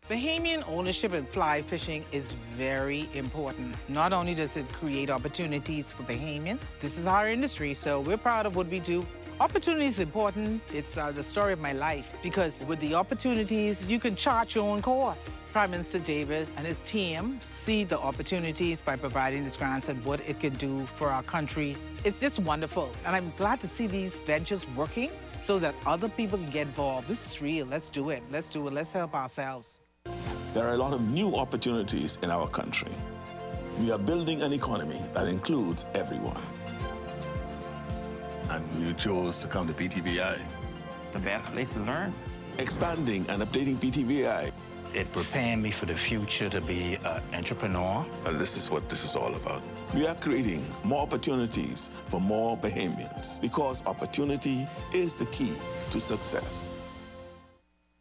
Bahamian ownership in fly fishing is very important. Not only does it create opportunities for Bahamians, this is our industry, so we're proud of what we do. Opportunity is important. It's the story of my life because with the opportunities, you can chart your own course. Prime Minister Davis and his team see the opportunities by providing these grants and what it can do for our country. It's just wonderful, and I'm glad to see these ventures working so that other people can get involved. This is real. Let's do it. Let's do it. Let's help ourselves. There are a lot of new opportunities in our country. We are building an economy that includes everyone. And you chose to come to BTVI. The best place to learn. Expanding and updating BTVI. It prepared me for the future to be an entrepreneur. And this is what this is all about. We are creating more opportunities for more Bahamians because opportunity is the key to success.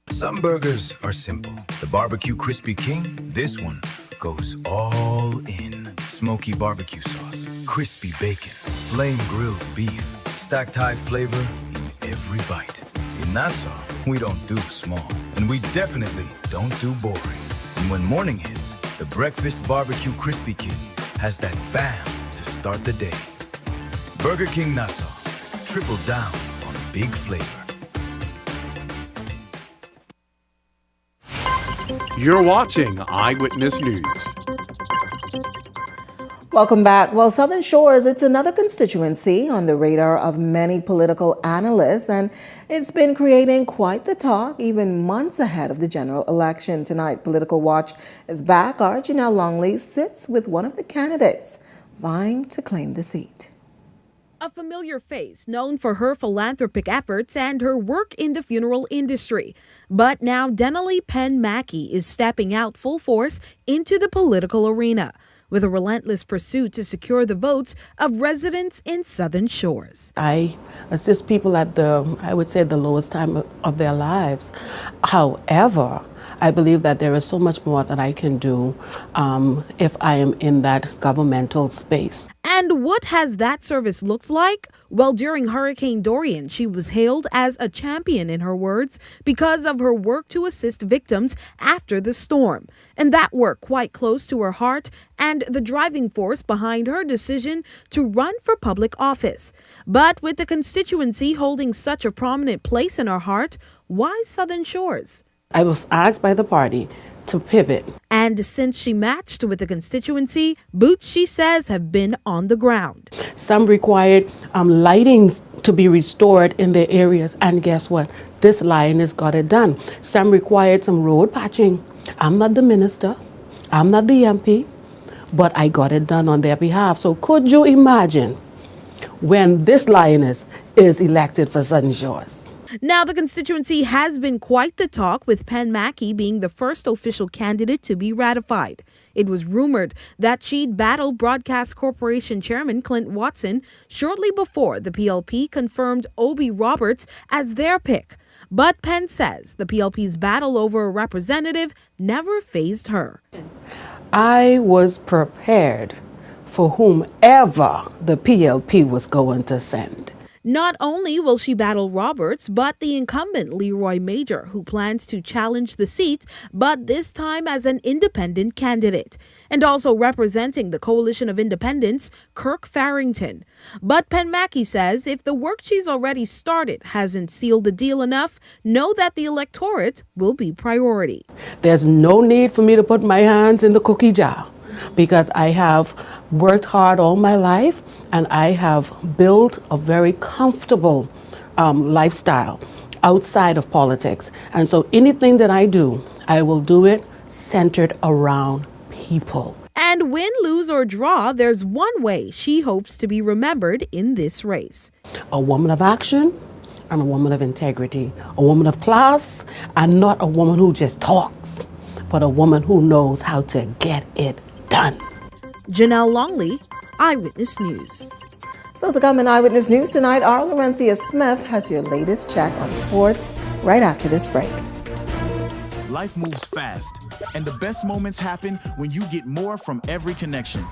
Some burgers are simple. The Barbecue Crispy King, this one goes all in. Smoky barbecue sauce, crispy bacon, flame grilled beef, stacked high flavor in every bite. In Nassau, we don't do small, and we definitely don't do boring. And when morning hits, the Breakfast Barbecue Crispy King has that bam to start the day. Burger King Nassau, triple down on big flavor. You're watching Eyewitness News. Welcome back. Well, Southern Shores, it's another constituency on the radar of many political analysts, and it's been creating quite the talk even months ahead of the general election. Tonight, Political Watch is back. Our Janelle Longley sits with one of the candidates vying to claim the seat. A familiar face known for her philanthropic efforts and her work in the funeral industry. But now Denali Penn Mackey is stepping out full force into the political arena with a relentless pursuit to secure the votes of residents in Southern Shores. I assist people at the lowest time of their lives. However, I believe that there is so much more that I can do if I am in that governmental space. And what has that service looked like? Well, during Hurricane Dorian, she was hailed as a champion, in her words, because of her work to assist victims after the storm. And that work quite close to her heart and the driving force behind her decision to run for public office. But with the constituency holding such a prominent place in her heart, why Southern Shores? I was asked by the party to pivot. And since she matched with the constituency, boots, she says, have been on the ground. Some required lighting to be restored in their areas, and guess what? This lioness got it done. Some required some road patching. I'm not the minister, I'm not the MP, but I got it done on their behalf. So could you imagine when this lioness is elected for Southern Shores? Now, the constituency has been quite the talk, with Penn Mackey being the first official candidate to be ratified. It was rumored that she'd battle Broadcast Corporation Chairman Clint Watson shortly before the PLP confirmed Obi Roberts as their pick. But Penn says the PLP's battle over a representative never fazed her. I was prepared for whomever the PLP was going to send. Not only will she battle Roberts, but the incumbent Leroy Major, who plans to challenge the seat, but this time as an independent candidate. And also representing the Coalition of Independents, Kirk Farrington. But Penn Mackey says if the work she's already started hasn't sealed the deal enough, know that the electorate will be priority. There's no need for me to put my hands in the cookie jar, because I have worked hard all my life and I have built a very comfortable lifestyle outside of politics. And so anything that I do, I will do it centered around people. And win, lose, or draw, there's one way she hopes to be remembered in this race. A woman of action and a woman of integrity, a woman of class, and not a woman who just talks, but a woman who knows how to get it done. Janelle Longley, Eyewitness News. So to come in Eyewitness News tonight, our Laurencia Smith has your latest check on sports right after this break. Life moves fast, and the best moments happen when you get more from every connection.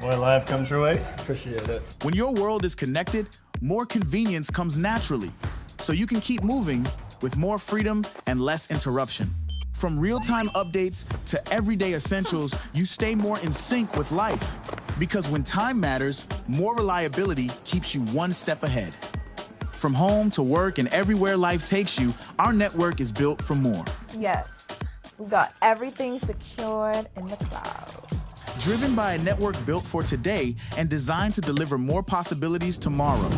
Boy, life come true, eh? Appreciate it. When your world is connected, more convenience comes naturally, so you can keep moving with more freedom and less interruption. From real-time updates to everyday essentials, you stay more in sync with life. Because when time matters, more reliability keeps you one step ahead. From home to work and everywhere life takes you, our network is built for more. Yes, we got everything secured in the cloud. Driven by a network built for today and designed to deliver more possibilities tomorrow.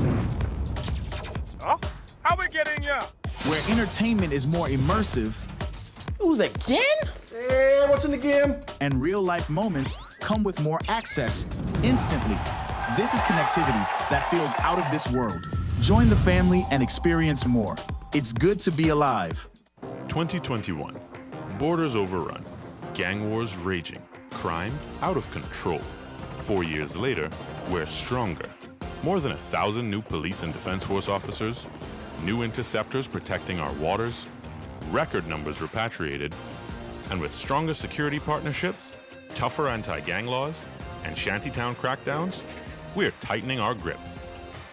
Oh, how we getting ya? Where entertainment is more immersive. Who's again? Hey, what's in the game? And real-life moments come with more access instantly. This is connectivity that feels out of this world. Join the family and experience more. It's good to be alive. 2021. Borders overrun. Gang wars raging. Crime out of control. 4 years later, we're stronger. More than 1,000 new police and defense force officers, new interceptors protecting our waters, record numbers repatriated, and with stronger security partnerships, tougher anti-gang laws, and shantytown crackdowns, we're tightening our grip.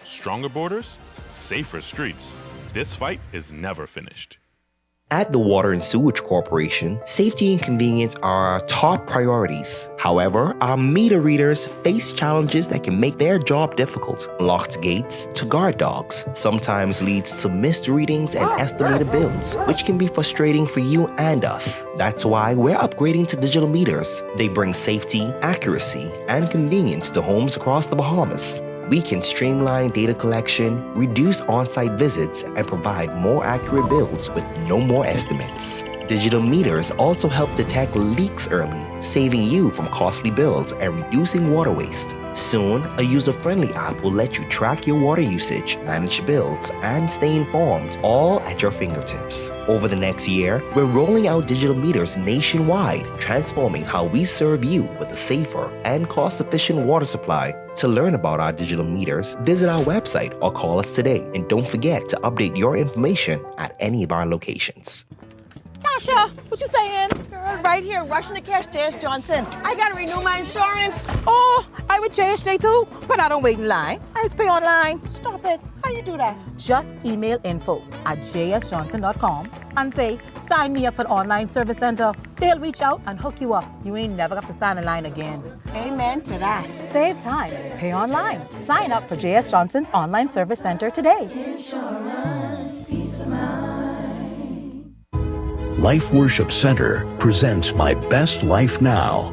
Stronger borders, safer streets. This fight is never finished. At the Water and Sewage Corporation, safety and convenience are our top priorities. However, our meter readers face challenges that can make their job difficult. Locked gates to guard dogs sometimes leads to missed readings and estimated bills, which can be frustrating for you and us. That's why we're upgrading to digital meters. They bring safety, accuracy, and convenience to homes across the Bahamas. We can streamline data collection, reduce on-site visits, and provide more accurate bills with no more estimates. Digital meters also help detect leaks early, saving you from costly bills and reducing water waste. Soon, a user-friendly app will let you track your water usage, manage bills, and stay informed, all at your fingertips. Over the next year, we're rolling out digital meters nationwide, transforming how we serve you with a safer and cost-efficient water supply. To learn about our digital meters, visit our website or call us today. And don't forget to update your information at any of our locations. Tasha, what you saying? Girl, right here, rushing to catch JS Johnson. I gotta renew my insurance. Oh, I with JSJ too, but I don't wait in line. I just pay online. Stop it. How you do that? Just email info@jsjohnson.com and say, sign me up for the online service center. They'll reach out and hook you up. You ain't never have to stand in line again. Amen to that. Save time. Pay online. Sign up for JS Johnson's online service center today. Insurance, peace of mind. Life Worship Center presents My Best Life Now.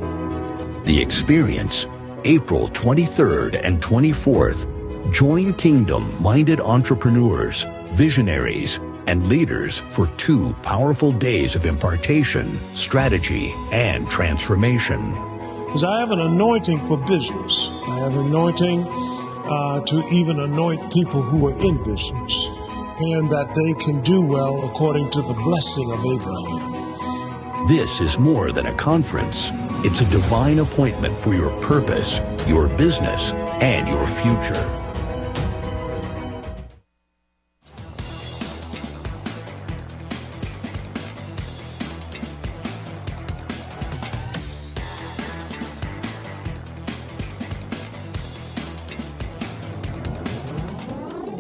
The Experience, April 23rd and 24th. Join kingdom-minded entrepreneurs, visionaries, and leaders for 2 powerful days of impartation, strategy, and transformation. Because I have an anointing for business. I have an anointing to even anoint people who are in business, and that they can do well according to the blessing of Abraham. This is more than a conference. It's a divine appointment for your purpose, your business, and your future.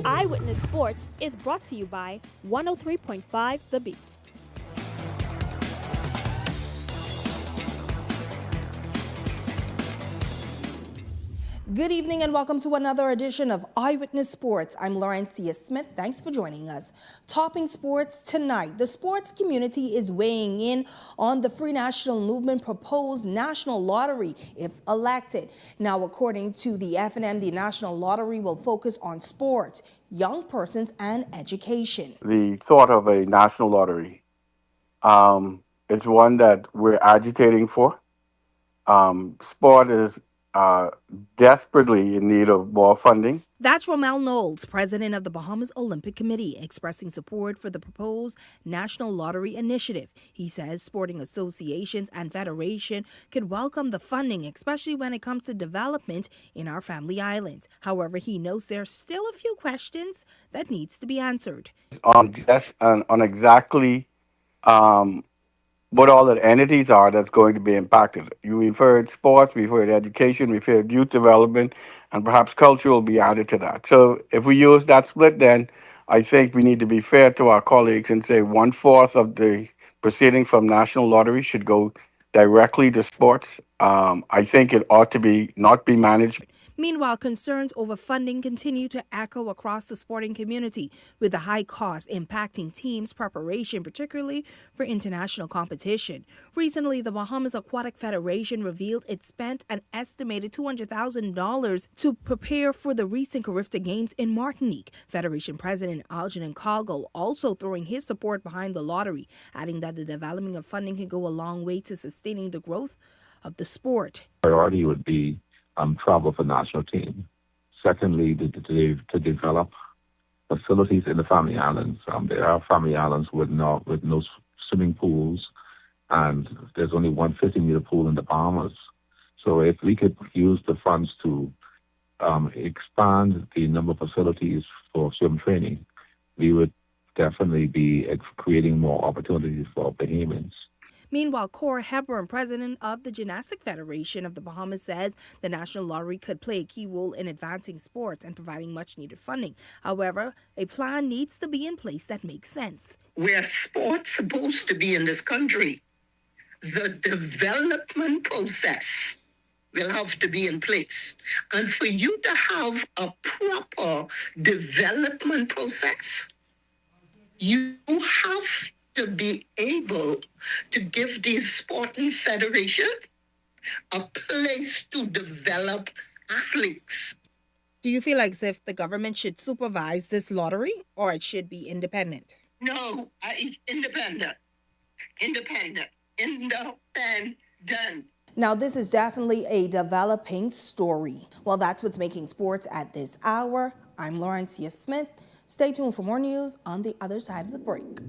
Eyewitness Sports is brought to you by 103.5 The Beat. Good evening and welcome to another edition of Eyewitness Sports. I'm Laurencia Smith. Thanks for joining us. Topping sports tonight, the sports community is weighing in on the Free National Movement proposed national lottery if elected. Now, according to the FNM, the national lottery will focus on sports, young persons, and education. The thought of a national lottery, it's one that we're agitating for. Sport is desperately in need of more funding. That's Romel Knowles, president of the Bahamas Olympic Committee, expressing support for the proposed national lottery initiative. He says sporting associations and federation could welcome the funding, especially when it comes to development in our family islands. However, he notes there's still a few questions that needs to be answered. On exactly what all the entities are that's going to be impacted. We've heard sports, we've heard education, we've heard youth development, and perhaps culture will be added to that. So if we use that split, then I think we need to be fair to our colleagues and say 1/4 of the proceeding from national lottery should go directly to sports. I think it ought to not be managed. Meanwhile, concerns over funding continue to echo across the sporting community, with the high cost impacting teams' preparation, particularly for international competition. Recently, the Bahamas Aquatic Federation revealed it spent an estimated $200,000 to prepare for the recent Carifta Games in Martinique. Federation President Algernon Coggle also throwing his support behind the lottery, adding that the development of funding can go a long way to sustaining the growth of the sport. Priority would be travel for national team. Secondly, to develop facilities in the family islands. There are family islands with no swimming pools, and there's only one 50-meter pool in the Bahamas. So if we could use the funds to expand the number of facilities for swim training, we would definitely be creating more opportunities for Bahamians. Meanwhile, Cora Hepburn, president of the Gymnastic Federation of the Bahamas, says the national lottery could play a key role in advancing sports and providing much-needed funding. However, a plan needs to be in place that makes sense. Where sports supposed to be in this country, the development process will have to be in place. And for you to have a proper development process, you have to be able to give these sporting federations a place to develop athletes. Do you feel like as if the government should supervise this lottery or it should be independent? No, independent. Now, this is definitely a developing story. Well, that's what's making sports at this hour. I'm Laurencia Smith. Stay tuned for more news on the other side of the break.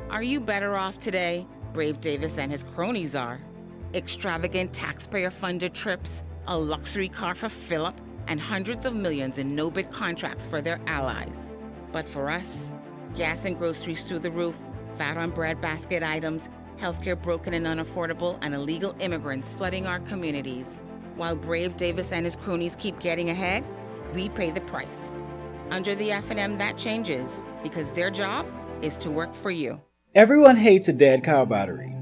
Are you better off today? Brave Davis and his cronies are. Extravagant taxpayer-funded trips, a luxury car for Philip, and hundreds of millions in no-bid contracts for their allies. But for us, gas and groceries through the roof, fat on bread basket items, healthcare broken and unaffordable, and illegal immigrants flooding our communities. While Brave Davis and his cronies keep getting ahead, we pay the price. Under the FNM, that changes, because their job is to work for you. Everyone hates a dead car battery.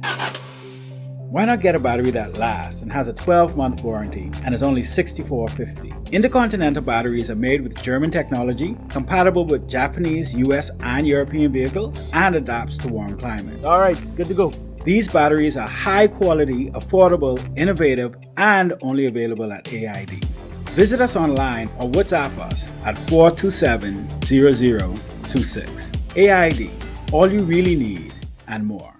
Why not get a battery that lasts and has a 12-month warranty and is only $64.50? Intercontinental batteries are made with German technology, compatible with Japanese, US, and European vehicles, and adapts to warm climates. All right, good to go. These batteries are high quality, affordable, innovative, and only available at AID. Visit us online or WhatsApp us at 427-0026. AID, all you really need and more.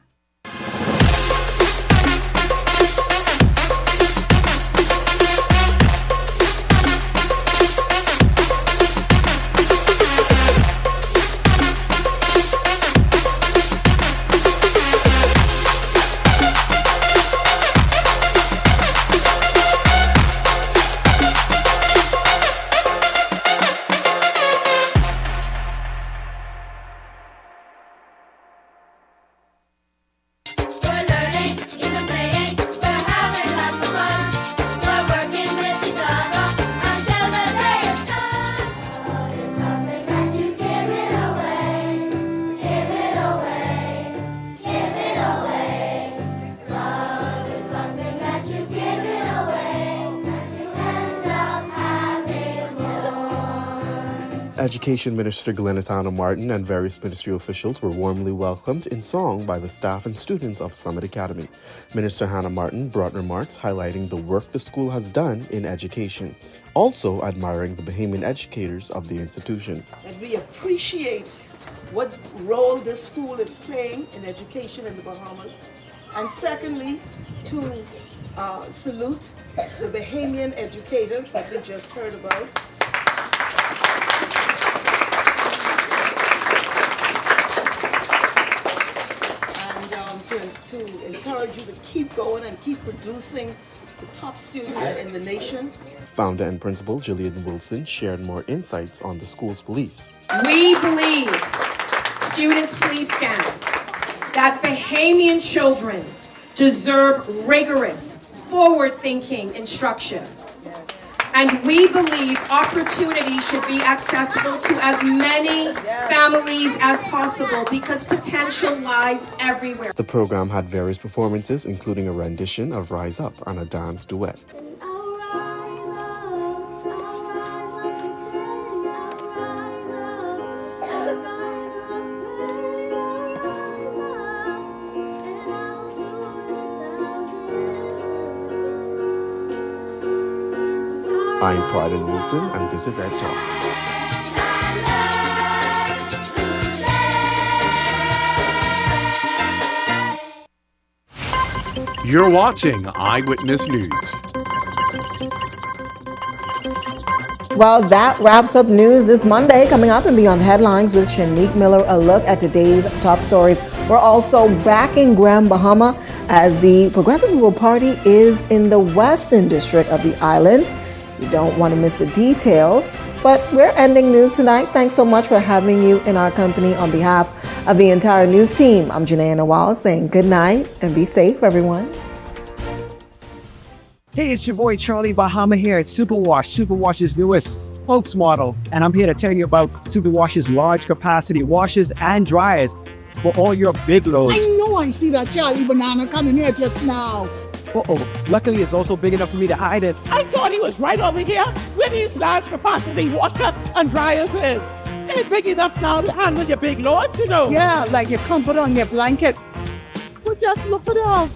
Education Minister Glenys Hannah Martin and various ministry officials were warmly welcomed in song by the staff and students of Summit Academy. Minister Hannah Martin brought remarks highlighting the work the school has done in education, also admiring the Bahamian educators of the institution. And we appreciate what role this school is playing in education in the Bahamas. And secondly, to salute the Bahamian educators that we just heard about. To encourage you to keep going and keep producing the top students in the nation. Founder and principal Jillian Wilson shared more insights on the school's beliefs. We believe, students please stand, that Bahamian children deserve rigorous, forward-thinking instruction. And we believe opportunity should be accessible to as many families as possible because potential lies everywhere. The program had various performances, including a rendition of Rise Up and a dance duet. I'm Clyden Wilson, and this is Ed Talk. You're watching Eyewitness News. Well, that wraps up news this Monday. Coming up and Beyond the Headlines with Shanique Miller, a look at today's top stories. We're also back in Grand Bahama as the Progressive Liberal Party is in the Western District of the island. You don't want to miss the details, but we're ending news tonight. Thanks so much for having you in our company. On behalf of the entire news team, I'm Janae Nawal saying good night and be safe, everyone. Hey, it's your boy Charlie Bahama here at Superwash, Superwash's newest spokesmodel. And I'm here to tell you about Superwash's large capacity washers and dryers for all your big loads. I know I see that Charlie Banana coming here just now. Luckily, it's also big enough for me to hide it. I thought he was right over here where these large capacity washer and dryers is. They're big enough now to handle your big loads, you know. Yeah, like your comfort on your blanket. But just look at that.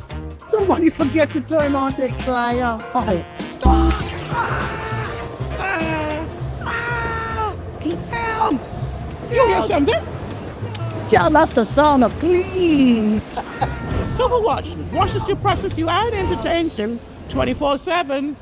Somebody forget to turn on the dryer. Oh, stop! Damn! You hear something? Yeah, that's the sound of clean. Superwash washes you, presses you, and entertains you 24/7.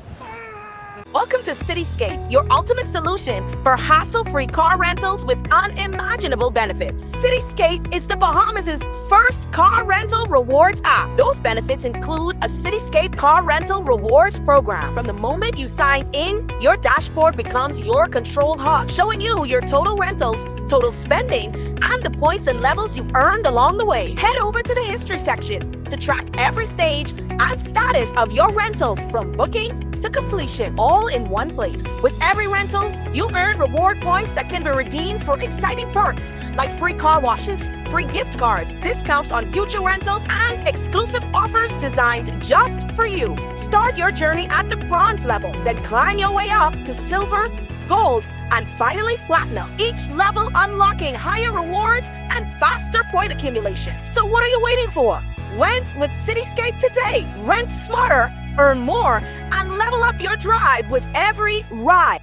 Welcome to Cityscape, your ultimate solution for hassle-free car rentals with unimaginable benefits. Cityscape is the Bahamas' first car rental rewards app. Those benefits include a Cityscape car rental rewards program. From the moment you sign in, your dashboard becomes your control hub, showing you your total rentals, total spending, and the points and levels you've earned along the way. Head over to the history section to track every stage and status of your rental from booking to completion, all in one place. With every rental, you earn reward points that can be redeemed for exciting perks like free car washes, free gift cards, discounts on future rentals, and exclusive offers designed just for you. Start your journey at the bronze level, then climb your way up to silver, gold, and finally platinum. Each level unlocking higher rewards and faster point accumulation. So what are you waiting for? Rent with Cityscape today. Rent smarter, earn more, and level up your drive with every ride.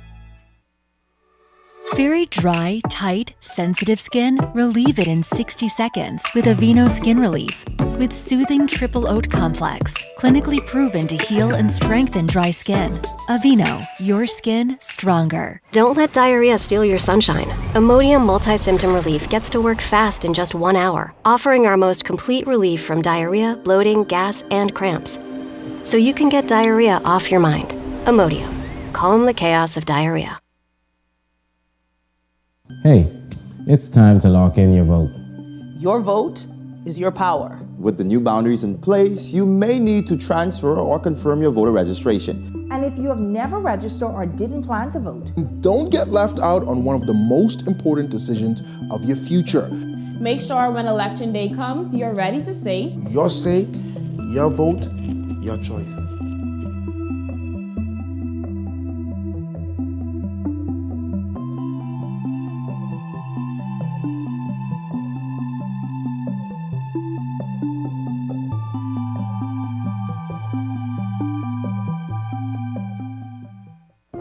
Very dry, tight, sensitive skin? Relieve it in 60 seconds with Aveeno Skin Relief. With soothing triple oat complex, clinically proven to heal and strengthen dry skin. Aveeno, your skin stronger. Don't let diarrhea steal your sunshine. Imodium Multi-Symptom Relief gets to work fast in just 1 hour, offering our most complete relief from diarrhea, bloating, gas, and cramps. So you can get diarrhea off your mind. Imodium. Calm the chaos of diarrhea. Hey, it's time to lock in your vote. Your vote is your power. With the new boundaries in place, you may need to transfer or confirm your voter registration. And if you have never registered or didn't plan to vote, don't get left out on one of the most important decisions of your future. Make sure when election day comes, you're ready to say, your say, your vote, your choice.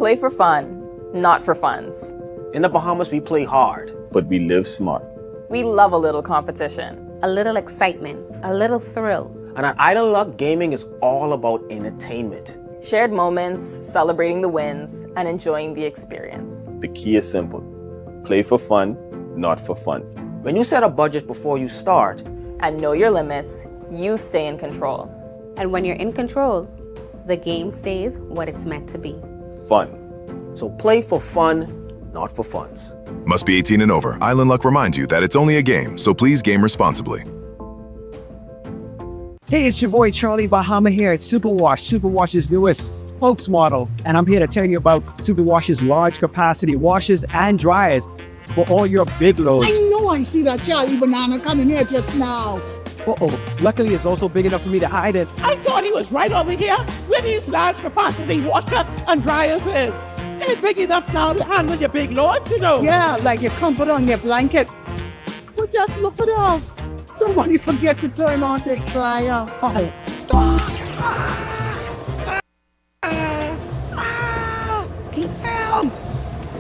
Play for fun, not for funds. In the Bahamas, we play hard, but we live smart. We love a little competition. A little excitement, a little thrill. And at Island Luck, gaming is all about entertainment. Shared moments, celebrating the wins, and enjoying the experience. The key is simple. Play for fun, not for funds. When you set a budget before you start, and know your limits, you stay in control. And when you're in control, the game stays what it's meant to be. Fun. So play for fun, not for funds. Must be 18 and over. Island Luck reminds you that it's only a game, so please game responsibly. Hey, it's your boy Charlie Bahama here at Superwash, Superwash's newest spokesmodel, and I'm here to tell you about Superwash's large capacity washers and dryers for all your big loads. I know I see that Charlie Banana coming here just now. Uh-oh, luckily it's also big enough for me to hide it. I thought he was right over here where these large capacity washer and dryers is. It's big enough now to handle your big loads, you know. Yeah, like your comfort on your blanket. Well, just look at us. Somebody forget to turn on the dryer. Oh, stop. Help.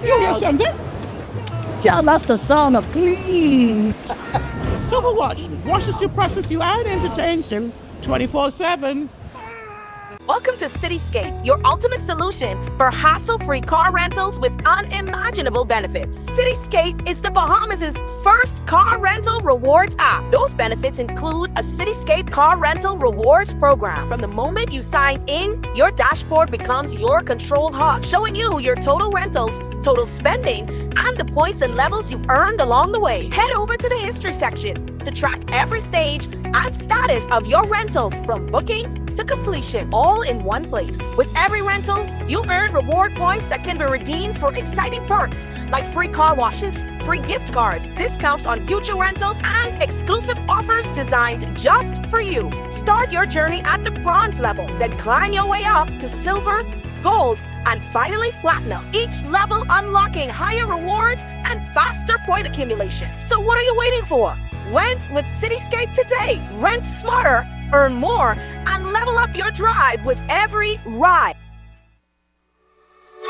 You hear something? Yeah, that's the sound of clean. Superwash washes you, process you, and entertains you 24/7. Welcome to Cityscape, your ultimate solution for hassle-free car rentals with unimaginable benefits. Cityscape is the Bahamas' first car rental rewards app. Those benefits include a Cityscape car rental rewards program. From the moment you sign in, your dashboard becomes your control hub, showing you your total rentals, total spending, and the points and levels you've earned along the way. Head over to the history section to track every stage and status of your rental from booking to completion, all in one place. With every rental, you earn reward points that can be redeemed for exciting perks like free car washes, free gift cards, discounts on future rentals, and exclusive offers designed just for you. Start your journey at the bronze level, then climb your way up to silver, gold, and finally platinum. Each level unlocking higher rewards and faster point accumulation. So what are you waiting for? Rent with Cityscape today. Rent smarter, earn more, and level up your drive with every ride.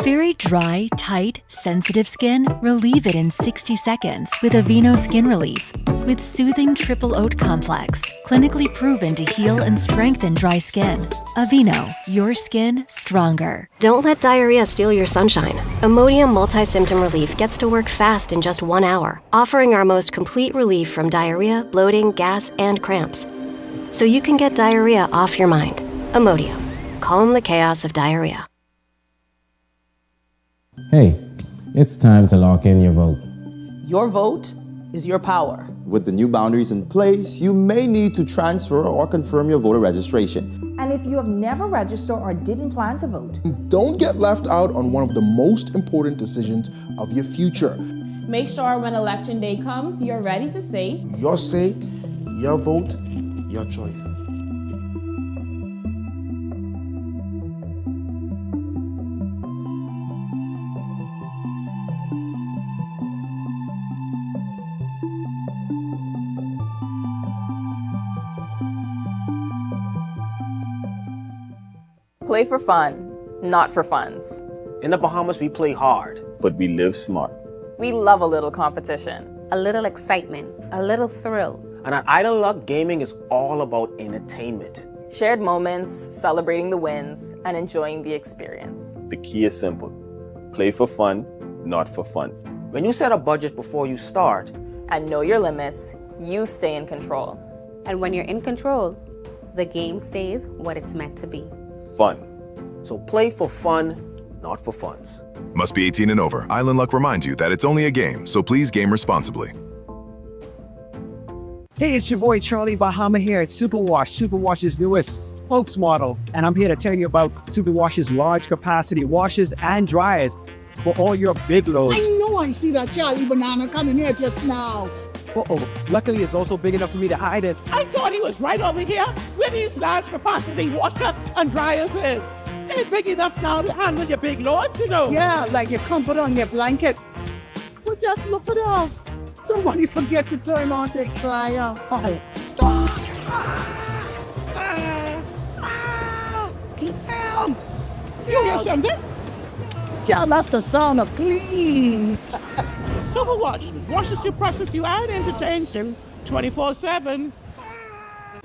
Very dry, tight, sensitive skin? Relieve it in 60 seconds with Aveeno Skin Relief. With soothing triple oat complex, clinically proven to heal and strengthen dry skin. Aveeno, your skin stronger. Don't let diarrhea steal your sunshine. Imodium Multi-Symptom Relief gets to work fast in just 1 hour, offering our most complete relief from diarrhea, bloating, gas, and cramps. So you can get diarrhea off your mind. Imodium. Calm the chaos of diarrhea. Hey, it's time to lock in your vote. Your vote is your power. With the new boundaries in place, you may need to transfer or confirm your voter registration. And if you have never registered or didn't plan to vote, don't get left out on one of the most important decisions of your future. Make sure when election day comes, you're ready to say, Your say, your vote, your choice. play for fun, not for funds. In the Bahamas, we play hard, but we live smart. We love a little competition. A little excitement, a little thrill. And at Island Luck, gaming is all about entertainment. Shared moments, celebrating the wins, and enjoying the experience. The key is simple. Play for fun, not for funds. When you set a budget before you start, and know your limits, you stay in control. And when you're in control, the game stays what it's meant to be. Fun. So play for fun, not for funds. Must be 18 and over. Island Luck reminds you that it's only a game, so please game responsibly. Hey, it's your boy Charlie Bahama here at Superwash, Superwash's newest spokesmodel, and I'm here to tell you about Superwash's large capacity washers and dryers for all your big loads. I know I see that Charlie Banana coming here just now. Uh-oh, luckily it's also big enough for me to hide it. I thought he was right over here where these large capacity washer and dryers is. It's big enough now to handle your big loads, you know. Yeah, like your comfort on your blanket. Well, just look at us. Somebody forget to turn on the dryer. Oh, stop! Help! You hear something? Yeah, that's the sound of clean. Superwash washes you, processes you, and entertains you 24/7.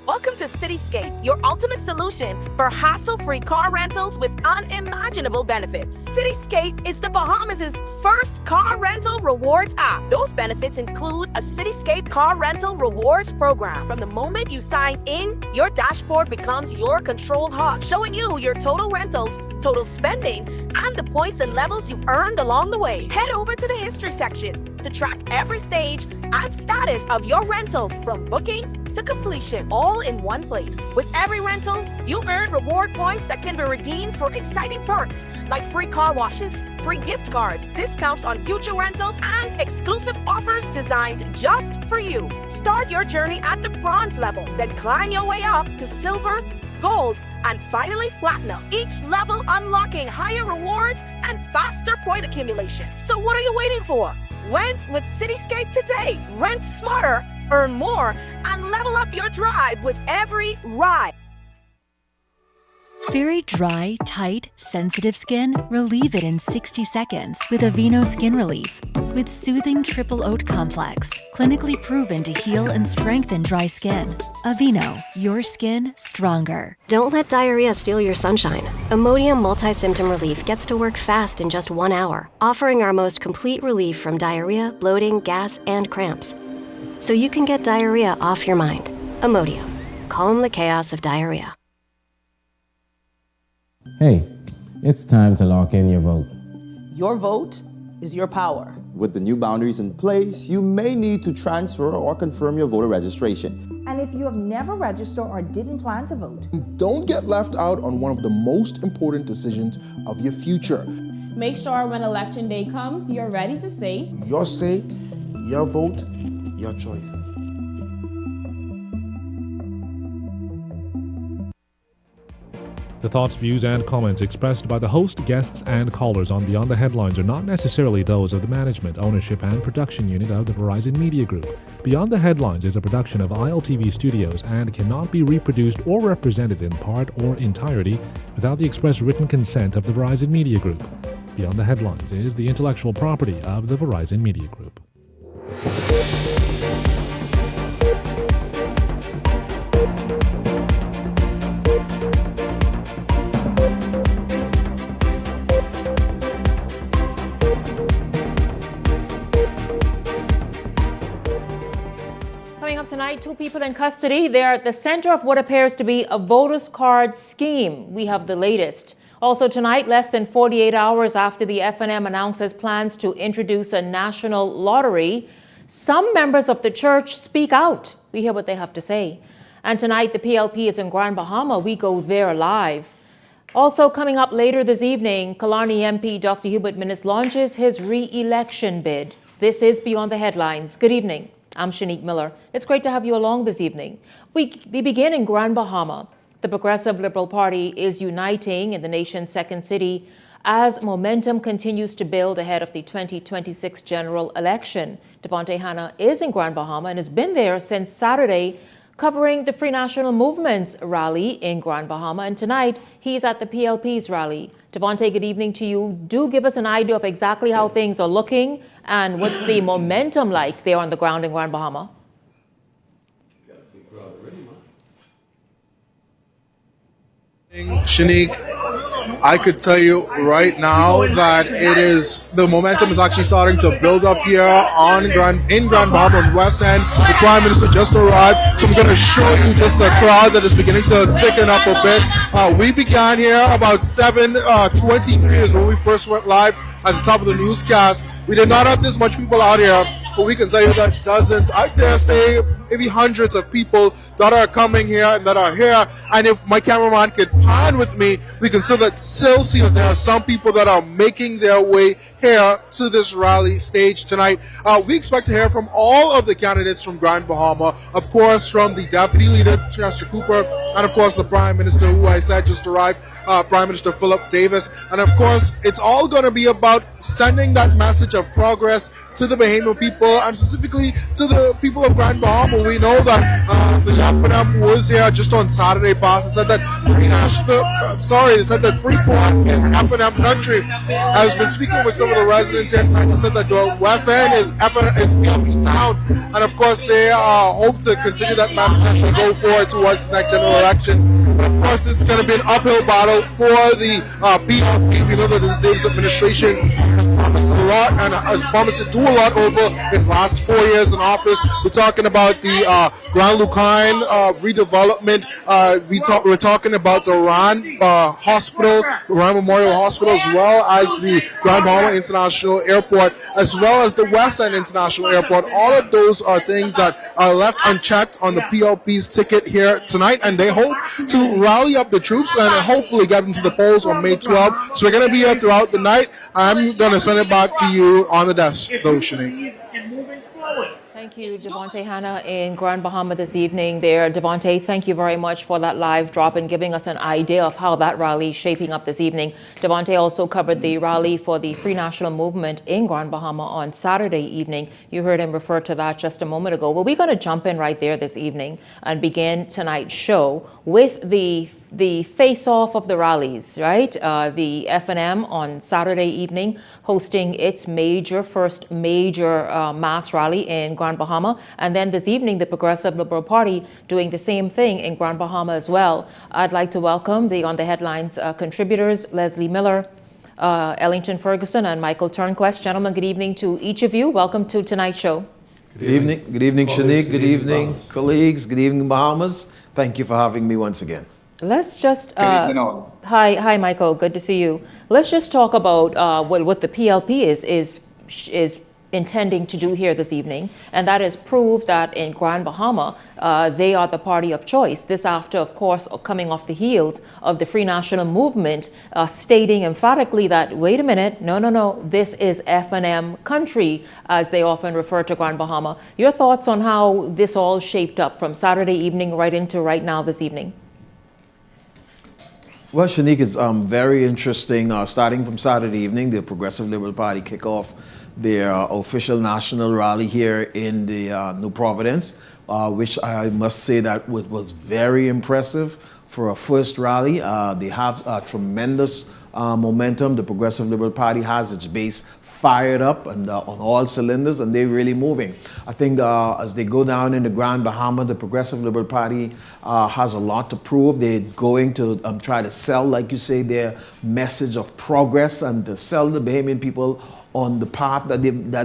Welcome to Cityscape, your ultimate solution for hassle-free car rentals with unimaginable benefits. Cityscape is the Bahamas' first car rental rewards app. Those benefits include a Cityscape car rental rewards program. From the moment you sign in, your dashboard becomes your control hub, showing you your total rentals, total spending, and the points and levels you've earned along the way. Head over to the history section to track every stage and status of your rental from booking to completion, all in one place. With every rental, you earn reward points that can be redeemed for exciting perks like free car washes, free gift cards, discounts on future rentals, and exclusive offers designed just for you. Start your journey at the bronze level, then climb your way up to silver, gold, and finally platinum. Each level unlocking higher rewards and faster point accumulation. So what are you waiting for? Rent with Cityscape today. Rent smarter, earn more, and level up your drive with every ride. Very dry, tight, sensitive skin? Relieve it in 60 seconds with Aveeno Skin Relief. With soothing triple oat complex, clinically proven to heal and strengthen dry skin. Aveeno, your skin stronger. Don't let diarrhea steal your sunshine. Imodium multi-symptom relief gets to work fast in just 1 hour, offering our most complete relief from diarrhea, bloating, gas, and cramps. So you can get diarrhea off your mind. Imodium. Calm the chaos of diarrhea. Hey, it's time to lock in your vote. Your vote is your power. With the new boundaries in place, you may need to transfer or confirm your voter registration. And if you have never registered or didn't plan to vote, Don't get left out on one of the most important decisions of your future. Make sure when election day comes, you're ready to say, Your say, your vote, your choice. The thoughts, views, and comments expressed by the host, guests, and callers on Beyond the Headlines are not necessarily those of the management, ownership, and production unit of the Verizon Media Group. Beyond the Headlines is a production of ILTV Studios and cannot be reproduced or represented in part or entirety without the express written consent of the Verizon Media Group. Beyond the Headlines is the intellectual property of the Verizon Media Group. Coming up tonight, 2 people in custody. They're at the center of what appears to be a voters card scheme. We have the latest. Also tonight, less than 48 hours after the FNM announces plans to introduce a national lottery, some members of the church speak out. We hear what they have to say. And tonight, the PLP is in Grand Bahama. We go there live. Also coming up later this evening, Killarney MP Dr. Hubert Minnis launches his re-election bid. This is Beyond the Headlines. Good evening. I'm Shanique Miller. It's great to have you along this evening. We begin in Grand Bahama. The Progressive Liberal Party is uniting in the nation's second city as momentum continues to build ahead of the 2026 general election. Devontae Hanna is in Grand Bahama and has been there since Saturday covering the Free National Movement's rally in Grand Bahama. And tonight, he's at the PLP's rally. Devontae, good evening to you. Do give us an idea of exactly how things are looking and what's the momentum like there on the ground in Grand Bahama. Shanique, I could tell you right now that the momentum is actually starting to build up here in Grand Bahama on West End. The Prime Minister just arrived, so I'm going to show you just the crowd that is beginning to thicken up a bit. We began here about 7:23 is when we first went live at the top of the newscast. We did not have this much people out here, but we can tell you that dozens, I dare say, maybe hundreds of people that are coming here and that are here. And if my cameraman could pan with me, we can still see that there are some people that are making their way here to this rally stage tonight. We expect to hear from all of the candidates from Grand Bahama, of course, from the Deputy Leader, Chester Cooper, and of course the Prime Minister, who I said just arrived, Prime Minister Philip Davis. And of course, it's all going to be about sending that message of progress to the Bahamian people, and specifically to the people of Grand Bahama, we know that the FNM was here just on Saturday past and said that they said that Freeport is FNM country. I was been speaking with some of the residents here tonight and said that the West End is PLP town, and of course they hope to continue that message as we go forward towards the next general election. But of course it's going to be an uphill battle for the PLP. We know that the Davis administration has promised a lot and has promised to do a lot over his last 4 years in office. We're talking about the Grand Lucine redevelopment. We're talking about the Rand Hospital, Rand Memorial Hospital, as well as the Grand Bahama International Airport, as well as the West End International Airport. All of those are things that are left unchecked on the PLP's ticket here tonight, and they hope to rally up the troops and hopefully get into the polls on May 12th. So we're going to be here throughout the night. I'm going to send it back to you on the desk, though, Shanique. Thank you, Devontae Hanna in Grand Bahama this evening there. Devontae, thank you very much for that live drop and giving us an idea of how that rally is shaping up this evening. Devontae also covered the rally for the Free National Movement in Grand Bahama on Saturday evening. You heard him refer to that just a moment ago. Well, we're going to jump in right there this evening and begin tonight's show with the face-off of the rallies, right? The FNM on Saturday evening hosting its first major mass rally in Grand Bahama. And then this evening, the Progressive Liberal Party doing the same thing in Grand Bahama as well. I'd like to welcome the On the Headlines contributors, Leslie Miller, Ellington Ferguson, and Michael Turnquest. Gentlemen, good evening to each of you. Welcome to tonight's show. Good evening. Good evening, Shanique. Good evening, colleagues. Good evening, Bahamas. Thank you for having me once again. Let's just, hi, Michael, good to see you. Let's just talk about what the PLP is intending to do here this evening, and that is prove that in Grand Bahama, they are the party of choice. This after, of course, coming off the heels of the Free National Movement stating emphatically that, wait a minute, no, this is FNM country, as they often refer to Grand Bahama. Your thoughts on how this all shaped up from Saturday evening right into right now this evening? Well, Shanique, it's very interesting. Starting from Saturday evening, the Progressive Liberal Party kick off their official national rally here in the New Providence, which I must say that was very impressive for a first rally. They have tremendous momentum. The Progressive Liberal Party has its base fired up and on all cylinders, and they're really moving. I think as they go down into Grand Bahama, the Progressive Liberal Party has a lot to prove. They're going to try to sell, like you say, their message of progress and to sell the Bahamian people on the path that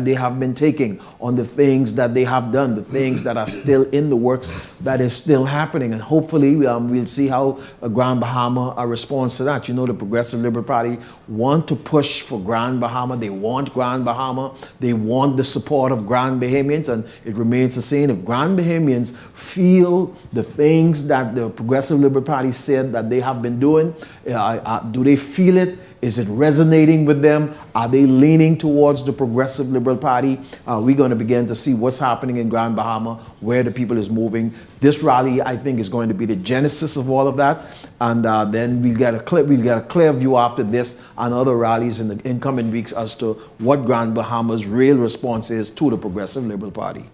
they have been taking, on the things that they have done, the things that are still in the works, that is still happening. And hopefully we'll see how Grand Bahama responds to that. You know, the Progressive Liberal Party want to push for Grand Bahama. They want Grand Bahama. They want the support of Grand Bahamians. And it remains the same. If Grand Bahamians feel the things that the Progressive Liberal Party said that they have been doing, do they feel it? Is it resonating with them? Are they leaning towards the Progressive Liberal Party? We're going to begin to see what's happening in Grand Bahama, where the people is moving. This rally, I think, is going to be the genesis of all of that. And then we'll get a clear view after this and other rallies in the incoming weeks as to what Grand Bahama's real response is to the Progressive Liberal Party.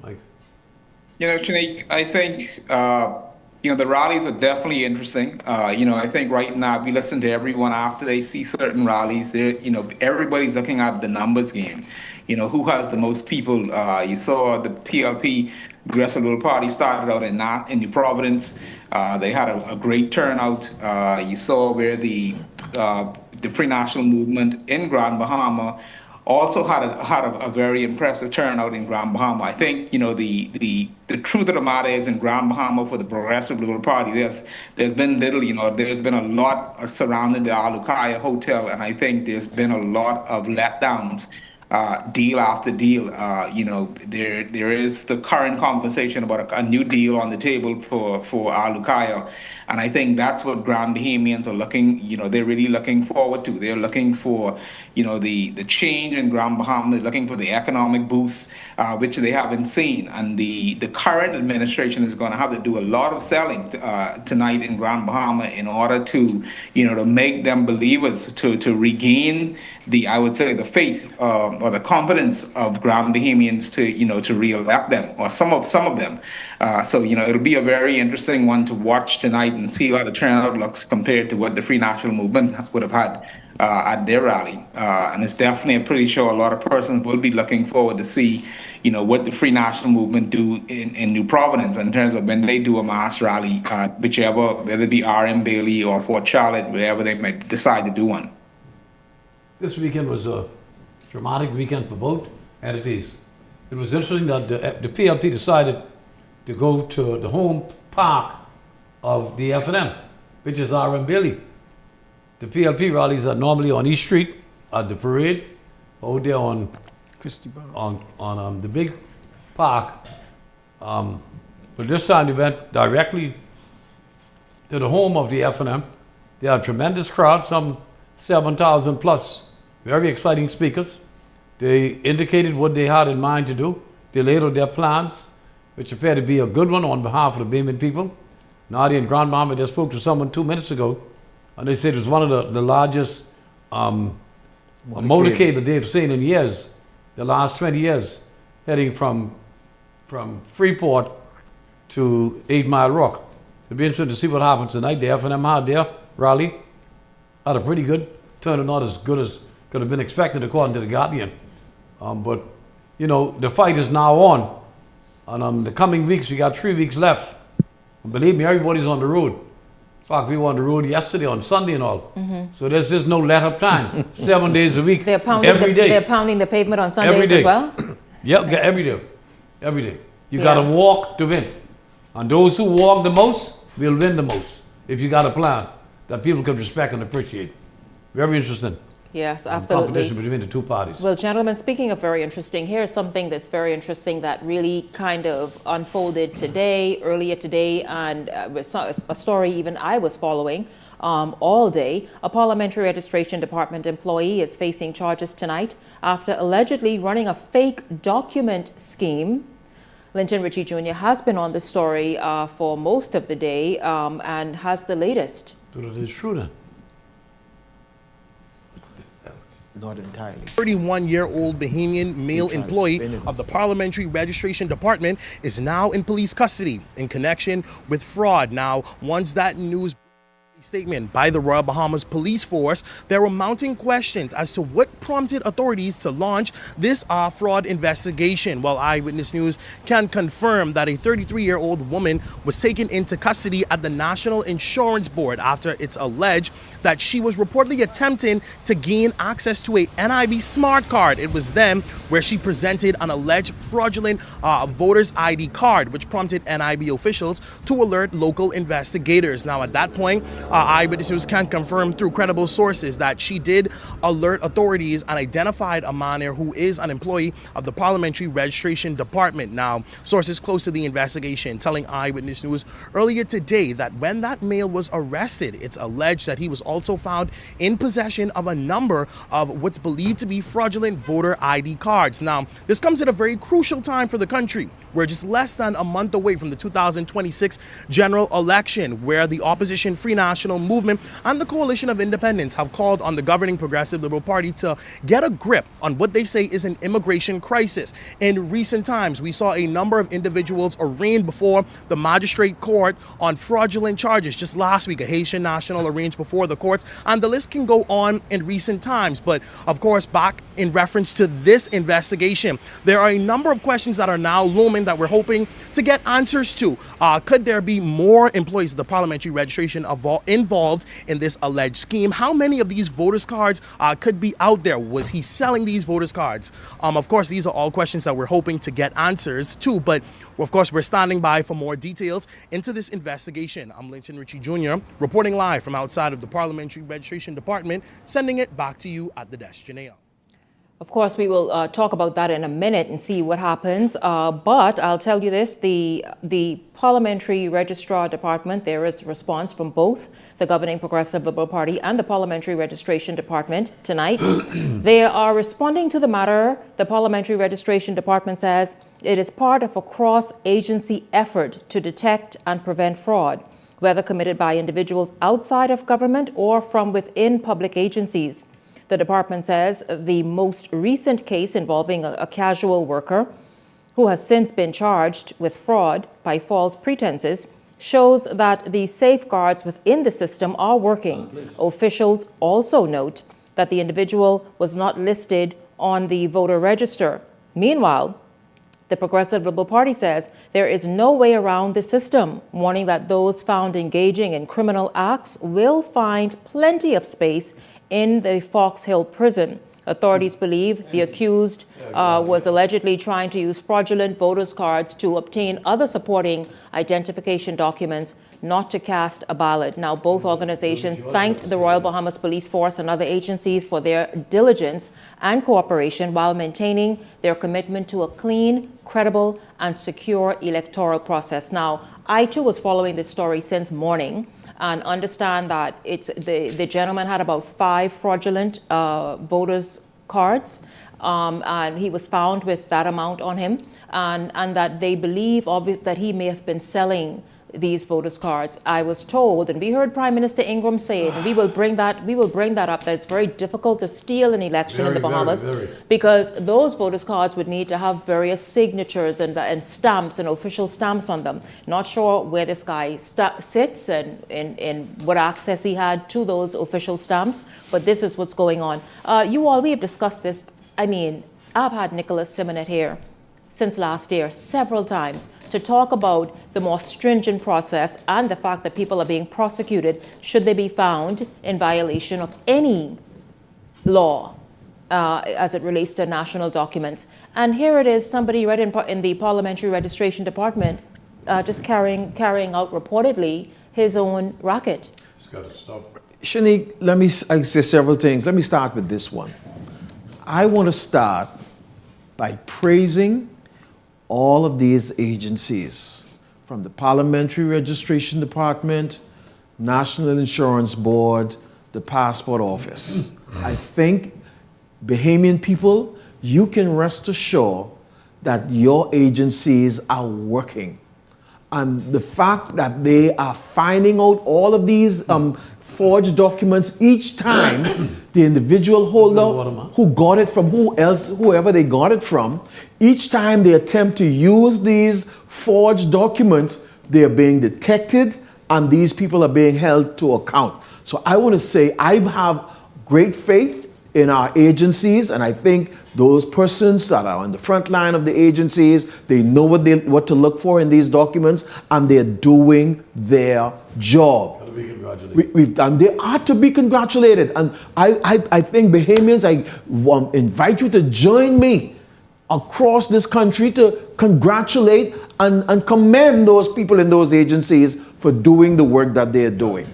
Mike? You know, Shanique, I think the rallies are definitely interesting. I think right now, if we listen to everyone after they see certain rallies, everybody's looking at the numbers game. Who has the most people? You saw the PLP, Progressive Liberal Party, started out in New Providence. They had a great turnout. You saw where the Free National Movement in Grand Bahama also had a very impressive turnout in Grand Bahama. I think the truth of the matter is in Grand Bahama for the Progressive Liberal Party, there's been little, there's been a lot surrounding the Alukaya Hotel, and I think there's been a lot of letdowns. Deal after deal, there is the current conversation about a new deal on the table for Alukaya, and I think that's what Grand Bahamians are looking. They're really looking forward to. They're looking for, the change in Grand Bahama. They're looking for the economic boost, which they haven't seen, and the current administration is going to have to do a lot of selling tonight in Grand Bahama in order to, to make them believers, to regain I would say the faith or the confidence of Grand Bahamians to re-elect them, or some of them. So it'll be a very interesting one to watch tonight and see how the turnout looks compared to what the Free National Movement would have had at their rally. And it's definitely, I'm pretty sure a lot of persons will be looking forward to see what the Free National Movement do in New Providence in terms of when they do a mass rally, whichever, whether it be RM Bailey or Fort Charlotte, wherever they might decide to do one. This weekend was a dramatic weekend for both entities. It was interesting that the PLP decided to go to the home park of the F&M, which is RM Bailey. The PLP rallies are normally on East Street at the parade, out there on the big park. But this time they went directly to the home of the F&M. They had a tremendous crowd, some 7,000 plus, very exciting speakers. They indicated what they had in mind to do. They laid out their plans, which appeared to be a good one on behalf of the Bahamian people. Nadia and Grand Bahama just spoke to someone 2 minutes ago, and they said it was one of the largest motorcade that they've seen in years, the last 20 years, heading from Freeport to 8 Mile Rock. It'll be interesting to see what happens tonight. The F&M had their rally, had a pretty good turnout, not as good as could have been expected according to the Guardian. But the fight is now on. And the coming weeks, we got 3 weeks left. And believe me, everybody's on the road. In fact, we were on the road yesterday, on Sunday and all. Mm-hmm. So there's just no let-up time. 7 days a week, They're pounding They're pounding the pavement on Sundays as well? Yep, every day. Every day. You got to walk to win. And those who walk the most will win the most, if you got a plan that people can respect and appreciate. Very interesting. Yes, absolutely. Competition between the two parties. Well, gentlemen, speaking of very interesting, here's something that's very interesting that really kind of unfolded earlier today, and a story even I was following all day. A Parliamentary Registration Department employee is facing charges tonight after allegedly running a fake document scheme. Linton Ritchie Jr. has been on the story for most of the day and has the latest. So that is true then. Not entirely. 31-year-old Bahamian male employee of the Parliamentary Registration Department is now in police custody in connection with fraud. Now, once that news statement by the Royal Bahamas Police Force, there were mounting questions as to what prompted authorities to launch this fraud investigation. While Eyewitness News can confirm that a 33-year-old woman was taken into custody at the National Insurance Board after it's alleged that she was reportedly attempting to gain access to a NIB smart card. It was then where she presented an alleged fraudulent voter's ID card, which prompted NIB officials to alert local investigators. Now, at that point, Eyewitness News can confirm through credible sources that she did alert authorities and identified a man who is an employee of the Parliamentary Registration Department. Now, sources close to the investigation telling Eyewitness News earlier today that when that male was arrested, it's alleged that he was also found in possession of a number of what's believed to be fraudulent voter ID cards. Now, this comes at a very crucial time for the country. We're just less than a month away from the 2026 general election, where the opposition Free National Movement and the Coalition of Independents have called on the governing Progressive Liberal Party to get a grip on what they say is an immigration crisis. In recent times, we saw a number of individuals arraigned before the magistrate court on fraudulent charges. Just last week, a Haitian national arraigned before the courts, and the list can go on in recent times. But of course, back in reference to this investigation, there are a number of questions that are now looming that we're hoping to get answers to. Could there be more employees of the Parliamentary Registration involved in this alleged scheme? How many of these voters' cards could be out there? Was he selling these voters' cards? Of course, these are all questions that we're hoping to get answers to, but of course, we're standing by for more details into this investigation. I'm Linton Ritchie Jr., reporting live from outside of the Parliamentary Registration Department, sending it back to you at the desk. Janelle. Of course, we will talk about that in a minute and see what happens. But I'll tell you this, the Parliamentary Registrar Department, there is a response from both the governing Progressive Liberal Party and the Parliamentary Registration Department tonight. They are responding to the matter. The Parliamentary Registration Department says it is part of a cross-agency effort to detect and prevent fraud, whether committed by individuals outside of government or from within public agencies. The department says the most recent case involving a casual worker who has since been charged with fraud by false pretenses shows that the safeguards within the system are working. Officials also note that the individual was not listed on the voter register. Meanwhile, the Progressive Liberal Party says there is no way around the system, warning that those found engaging in criminal acts will find plenty of space in the Fox Hill prison. Authorities believe the accused was allegedly trying to use fraudulent voters' cards to obtain other supporting identification documents, not to cast a ballot. Now, both organizations thanked the Royal Bahamas Police Force and other agencies for their diligence and cooperation while maintaining their commitment to a clean, credible, and secure electoral process. Now, I too was following this story since morning and understand that the gentleman had about 5 fraudulent voters' cards, and he was found with that amount on him, and that they believe that he may have been selling these voters' cards. I was told, and we heard Prime Minister Ingram say it, and we will bring that up, that it's very difficult to steal an election in the Bahamas because those voters' cards would need to have various signatures and stamps and official stamps on them. Not sure where this guy sits and what access he had to those official stamps, but this is what's going on. We have discussed this. I mean, I've had Nicholas Simonet here since last year several times to talk about the more stringent process and the fact that people are being prosecuted should they be found in violation of any law as it relates to national documents. And here it is, somebody right in the Parliamentary Registration Department just carrying out reportedly his own racket. It's got to stop. Shanique, I say several things. Let me start with this one. I want to start by praising all of these agencies, from the Parliamentary Registration Department, National Insurance Board, the Passport Office. I think, Bahamian people, you can rest assured that your agencies are working. And the fact that they are finding out all of these forged documents each time, the individual holder who got it from whoever they got it from, each time they attempt to use these forged documents, they are being detected and these people are being held to account. So I want to say I have great faith in our agencies, and I think those persons that are on the front line of the agencies, they know what to look for in these documents, and they're doing their job. And they are to be congratulated. And I think Bahamians, I invite you to join me across this country to congratulate and commend those people in those agencies for doing the work that they're doing.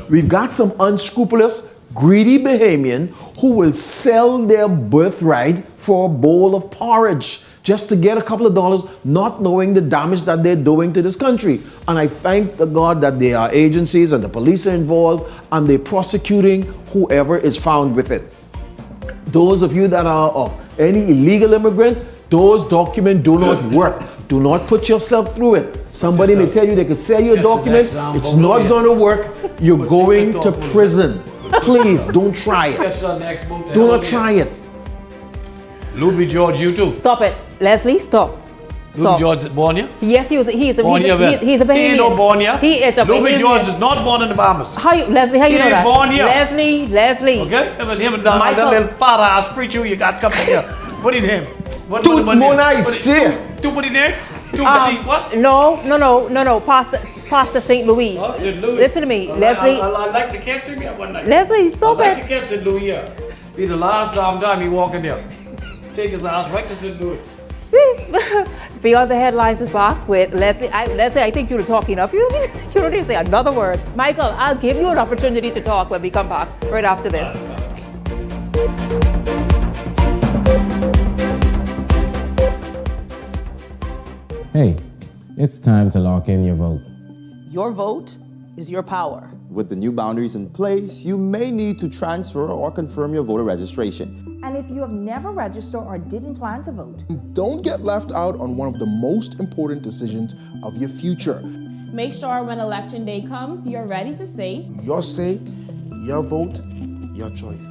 We've got some unscrupulous, greedy Bahamian who will sell their birthright for a bowl of porridge just to get a couple of dollars, not knowing the damage that they're doing to this country. And I thank the God that there are agencies and the police are involved and they're prosecuting whoever is found with it. Those of you that are of any illegal immigrant, those documents do not work. Do not put yourself through it. Somebody may tell you they could sell you a document. It's not going to work. You're going to prison. Please don't try it. Do not try it. Louis George, you too. Stop it. Leslie, stop. Louis George is born here? Yes, he's a Bahamian. He ain't no born here. He is a Bahamian. Louis George is not born in the Bahamas. Leslie, how you know that? He ain't born here. Leslie. Okay? Him and that little father ass preacher you got coming here. What is him? Tout mon ici. Tout what is name? What? No. Pastor St. Louis. Listen to me, Leslie. I like to catch him here one night. Leslie, stop it. I like to catch St. Louis here. Be the last time he walk in there. Take his ass right to St. Louis. See, Beyond the Headlines is back with Leslie. Leslie, I think you're talking enough. You don't even say another word. Michael, I'll give you an opportunity to talk when we come back right after this. Hey, it's time to lock in your vote. Your vote is your power. With the new boundaries in place, you may need to transfer or confirm your voter registration. And if you have never registered or didn't plan to vote, don't get left out on one of the most important decisions of your future. Make sure when election day comes, you're ready to say, Your say, your vote, your choice.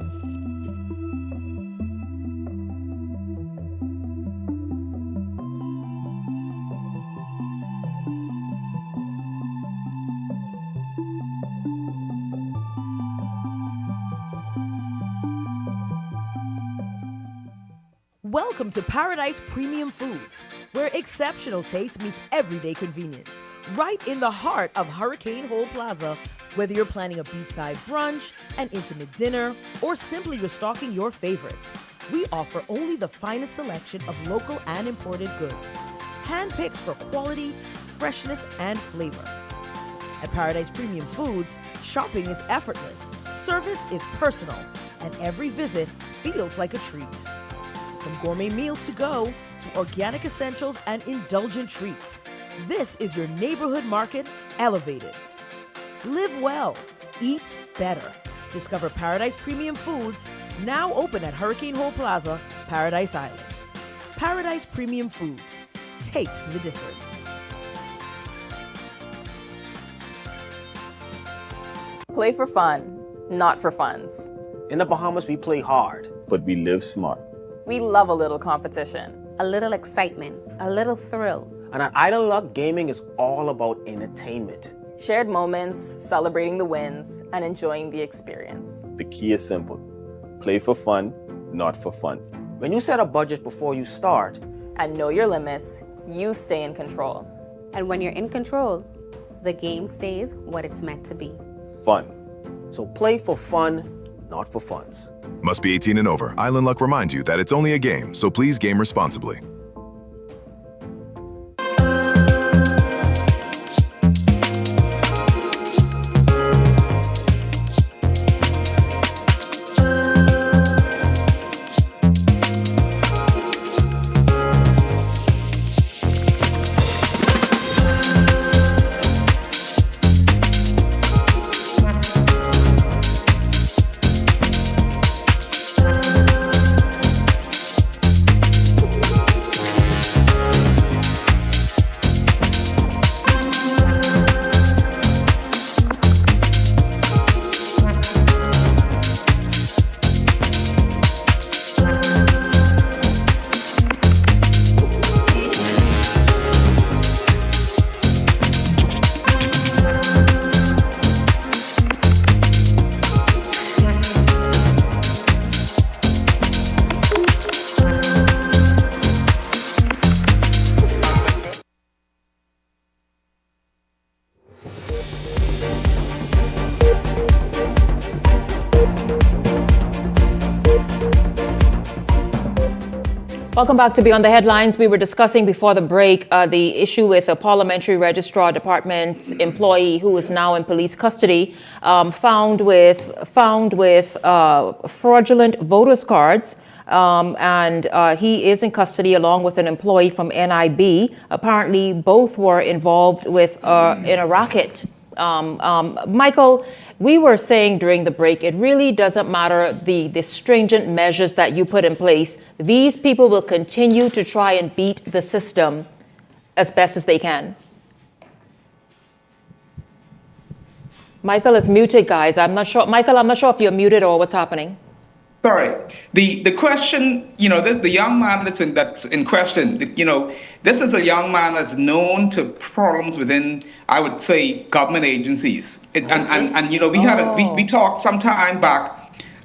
Welcome to Paradise Premium Foods, where exceptional taste meets everyday convenience. Right in the heart of Hurricane Hole Plaza, whether you're planning a beachside brunch, an intimate dinner, or simply restocking your favorites, we offer only the finest selection of local and imported goods, handpicked for quality, freshness, and flavor. At Paradise Premium Foods, shopping is effortless, service is personal, and every visit feels like a treat. From gourmet meals to go to organic essentials and indulgent treats, this is your neighborhood market elevated. Live well, eat better. Discover Paradise Premium Foods, now open at Hurricane Hole Plaza, Paradise Island. Paradise Premium Foods, taste the difference. Play for fun, not for funds. In the Bahamas, we play hard, but we live smart. We love a little competition. A little excitement, a little thrill. And at Island Luck, gaming is all about entertainment. Shared moments, celebrating the wins, and enjoying the experience. The key is simple. Play for fun, not for funds. When you set a budget before you start, and know your limits, you stay in control. And when you're in control, the game stays what it's meant to be. Fun. So play for fun, not for funds. Must be 18 and over. Island Luck reminds you that it's only a game, so please game responsibly. Welcome back to Beyond the Headlines. We were discussing before the break the issue with a parliamentary registrar department employee who is now in police custody, found with fraudulent voters cards. And he is in custody along with an employee from NIB. Apparently, both were involved with in a racket. Michael, we were saying during the break, it really doesn't matter the stringent measures that you put in place. These people will continue to try and beat the system as best as they can. Michael is muted, guys. I'm not sure. Michael, I'm not sure if you're muted or what's happening. Sorry. The question, the young man that's in question, this is a young man that's known to problems within, I would say, government agencies. We talked some time back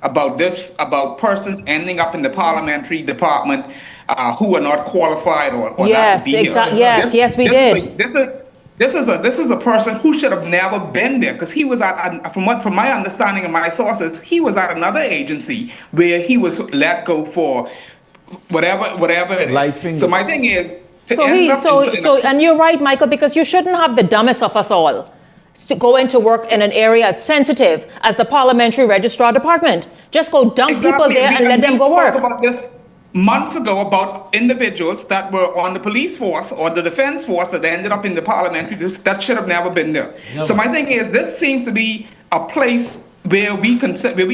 about persons ending up in the parliamentary department who are not qualified or not to be here. Yes, we did. This is a person who should have never been there, because he was from my understanding and my sources, he was at another agency where he was let go for whatever it is. So my thing is, and you're right, Michael, because you shouldn't have the dumbest of us all to go into work in an area as sensitive as the parliamentary registrar department. Just go dump people there and let them go work. We spoke about this months ago about individuals that were on the police force or the defense force that ended up in the parliamentary that should have never been there. Never. So my thing is, this seems to be a place where we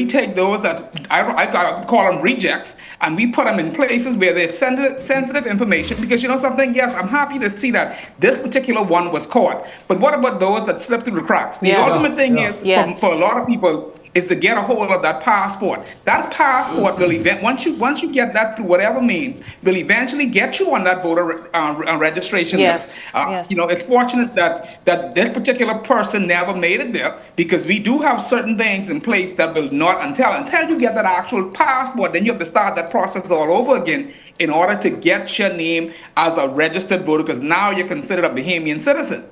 take those that I call them rejects, and we put them in places where there's sensitive information. Because something, yes, I'm happy to see that this particular one was caught. But what about those that slipped through the cracks? The ultimate thing is, for a lot of people, is to get a hold of that passport. That passport will once you get that through whatever means, will eventually get you on that voter registration list. It's fortunate that this particular person never made it there, because we do have certain things in place that will not until you get that actual passport, then you have to start that process all over again. in order to get your name as a registered voter, because now you're considered a Bahamian citizen.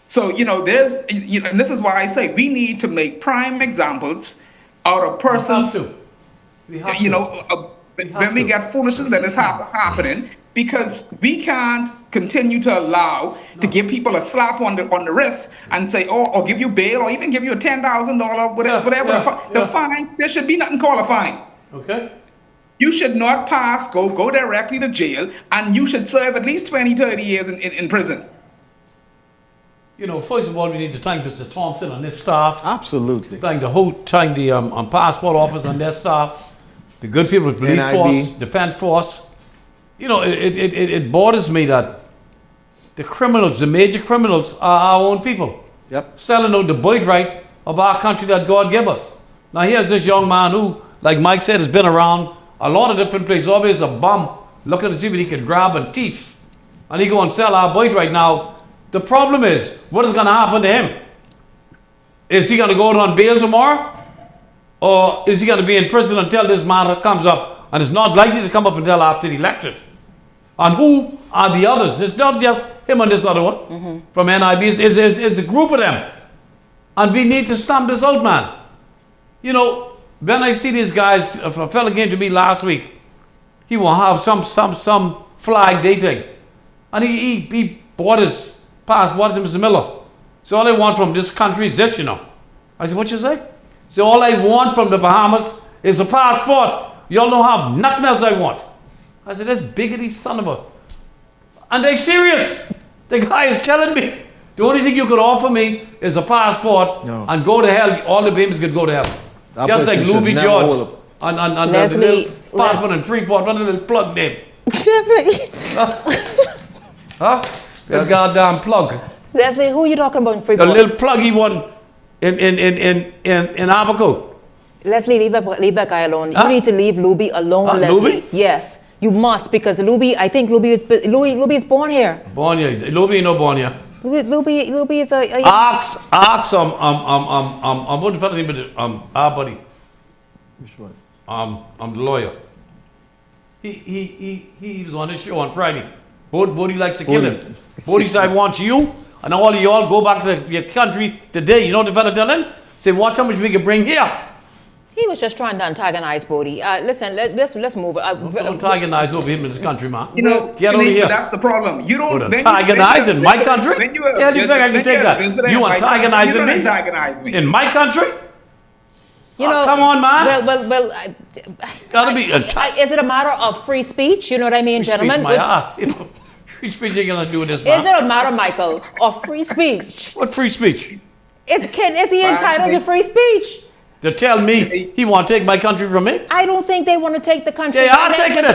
So, there's, and this is why I say we need to make prime examples out of persons, when we get foolishness that is happening, because we can't continue to allow to give people a slap on the wrist and say, or give you bail, or even give you a $10,000, whatever the fine. There should be nothing called a fine. Okay. You should not go directly to jail, and you should serve at least 20, 30 years in prison. First of all, we need to thank Mr. Thompson and his staff. Absolutely. Thank the passport office and their staff, the good people with police force, defense force. It bothers me that the criminals, the major criminals, are our own people. Yep. Selling out the birthright of our country that God gave us. Now here's this young man who, like Mike said, has been around a lot of different places, always a bum, looking to see what he can grab and thief. And he go and sell our birthright. Now, the problem is, what is going to happen to him? Is he going to go out on bail tomorrow? Or is he going to be in prison until this matter comes up? And it's not likely to come up until after the election. And who are the others? It's not just him and this other one from NIB. It's a group of them. And we need to stamp this out, man. When I see these guys, a fella came to me last week. He will have some flag dating. And he bought his passport to Mr. Miller. So all I want from this country is this, I said, what you say? So all I want from the Bahamas is a passport. Y'all don't have nothing else I want. I said, this biggity son of a... And they're serious. The guy is telling me, the only thing you could offer me is a passport and go to hell. All the babies could go to hell. That just like Louis George and Leslie, the passport and Freeport, one little plug name. Huh? The goddamn plug. Leslie, who are you talking about in Freeport? The little plug he won in Abaco. Leslie, leave that guy alone. You need to leave Luby alone, Leslie. Luby? Yes, you must, because I think Luby is born here. Born here. Luby no born here. Luby is a Ask what the fella name our buddy. Which one? I'm the lawyer. He was on his show on Friday. Bodie likes to kill him. Bodie said, I want you and all of y'all go back to your country today. You know what the fella tell him? Say, watch how much we can bring here. He was just trying to antagonize Bodie. Listen, let's move. Don't antagonize over him in this country, man. Get over here. That's the problem. You don't antagonize in my country. Yeah, you think I can take that? You antagonizing me? Antagonize me in my country? Come on, man. Well, gotta be. Is it a matter of free speech? You know what I mean, gentlemen? My ass. Free speech ain't gonna do this. Man. Is it a matter, Michael, of free speech? What free speech? Is he entitled to free speech? To tell me he want to take my country from me? I don't think they want to take the country. They are taking it.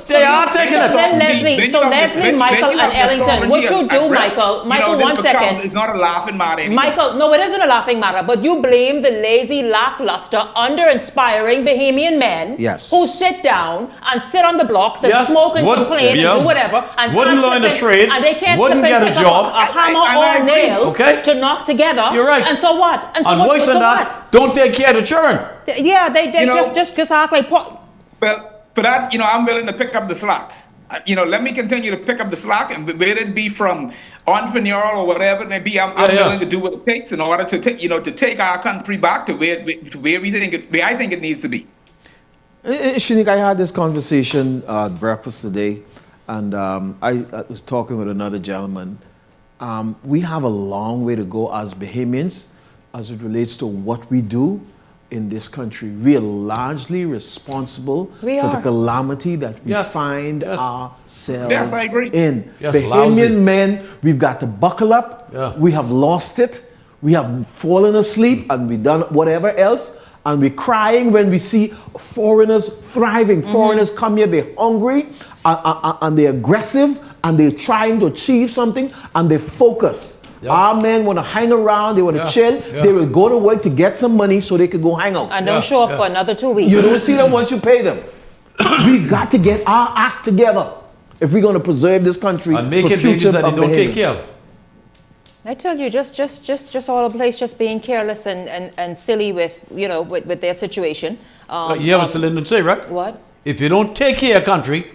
They are taking it. Leslie, Michael, and Ellington, what you do, Michael, 1 second. It's not a laughing matter anymore. Michael, no, it isn't a laughing matter, but you blame the lazy, lackluster, under-inspiring Bahamian men who sit down and sit on the blocks and smoke and complain and do whatever and wouldn't learn a trade, and they can't wouldn't get a job, a hammer or a nail to knock together. You're right. And so what? And worse than that, don't take care of the children. Yeah, they just act like... Well, for that, I'm willing to pick up the slack. Let me continue to pick up the slack, and whether it be from entrepreneurial or whatever it may be, I'm willing to do what it takes in order to take our country back to where I think it needs to be. Shanique, I had this conversation at breakfast today, and I was talking with another gentleman. We have a long way to go as Bahamians as it relates to what we do in this country. We are largely responsible for the calamity that we find ourselves in. Bahamian men, we've got to buckle up. We have lost it. We have fallen asleep and we've done whatever else. And we're crying when we see foreigners thriving. Foreigners come here, they're hungry and they're aggressive and they're trying to achieve something and they focus. Our men want to hang around, they want to chill, they will go to work to get some money so they can go hang out. And don't show up for another 2 weeks. You don't see them once you pay them. We got to get our act together if we're going to preserve this country and make for it future that they don't take care of. I tell you, just all over the place, just being careless and silly with their situation. You hear what Lyndon say, right? What? If you don't take care of country,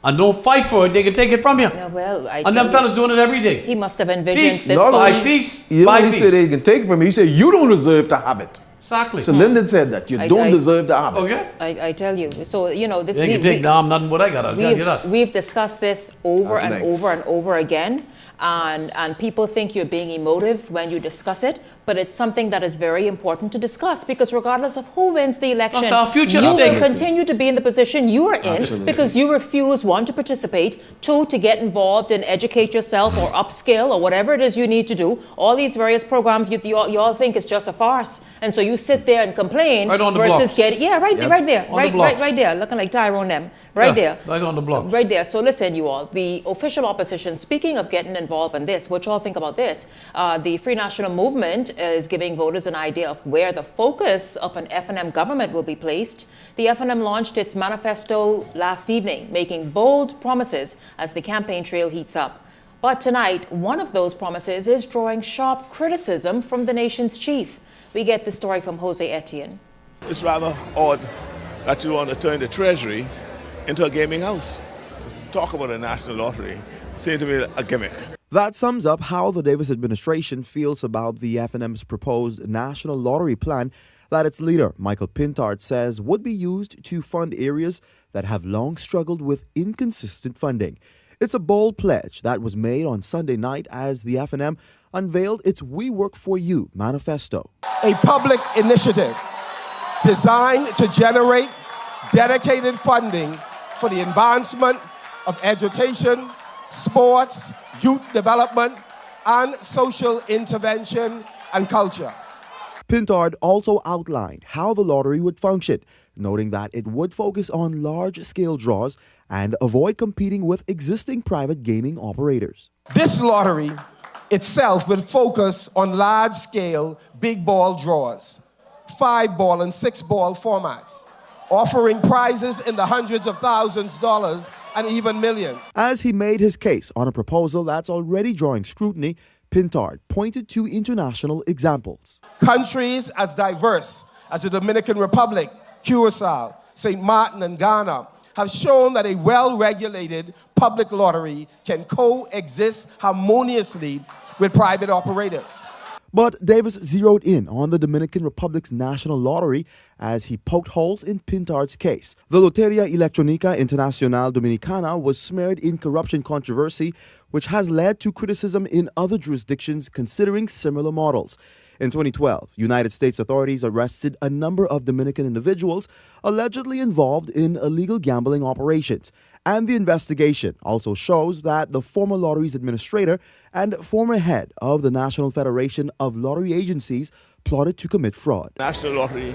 and don't fight for it, they can take it from you. Yeah, well, And them fellas doing it every day. He must have envisioned Peace. this. Not By only- peace. You By only peace. say they can take it from you. You say you don't deserve to have it. Exactly. So Lyndon said that. You don't deserve to have it. Okay. I tell you. So, you know, this They can take damn nothing what I got. I'll tell you that. We've discussed this over At and length. over and over again. And people think you're being emotive when you discuss it, but it's something that is very important to discuss, because regardless of who wins the election, That's our future you stake. will continue to be in the position you are in. Absolutely. Because you refuse, one, to participate, two, to get involved and educate yourself or upskill or whatever it is you need to do. All these various programs you all think is just a farce, and so you sit there and complain Right on the versus blocks. get right there, On the blocks. right there, looking like Tyrone them, right there. Right on the block. Right there. So listen, you all, the official opposition, speaking of getting involved in this, what y'all think about this? The Free National Movement is giving voters an idea of where the focus of an F&M government will be placed. The F&M launched its manifesto last evening, making bold promises as the campaign trail heats up. But tonight, one of those promises is drawing sharp criticism from the nation's chief. We get the story from Jose Etienne. It's rather odd that you want to turn the Treasury into a gaming house. To talk about a national lottery seems to be a gimmick. That sums up how the Davis administration feels about the F&M's proposed national lottery plan that its leader, Michael Pintard, says would be used to fund areas that have long struggled with inconsistent funding. It's a bold pledge that was made on Sunday night as the F&M unveiled its We Work For You manifesto. A public initiative designed to generate dedicated funding for the advancement of education, sports, youth development, and social intervention and culture. Pintard also outlined how the lottery would function, noting that it would focus on large-scale draws and avoid competing with existing private gaming operators. This lottery itself will focus on large-scale big ball draws, 5-ball and 6-ball formats, offering prizes in the hundreds of thousands of dollars and even millions. As he made his case on a proposal that's already drawing scrutiny, Pintard pointed to international examples. Countries as diverse as the Dominican Republic, Curacao, St. Martin, and Ghana have shown that a well-regulated public lottery can coexist harmoniously with private operators. But Davis zeroed in on the Dominican Republic's national lottery as he poked holes in Pintard's case. The Loteria Electrónica Internacional Dominicana was smeared in corruption controversy, which has led to criticism in other jurisdictions considering similar models. In 2012, United States authorities arrested a number of Dominican individuals allegedly involved in illegal gambling operations. And the investigation also shows that the former lottery's administrator and former head of the National Federation of Lottery Agencies plotted to commit fraud. National Lottery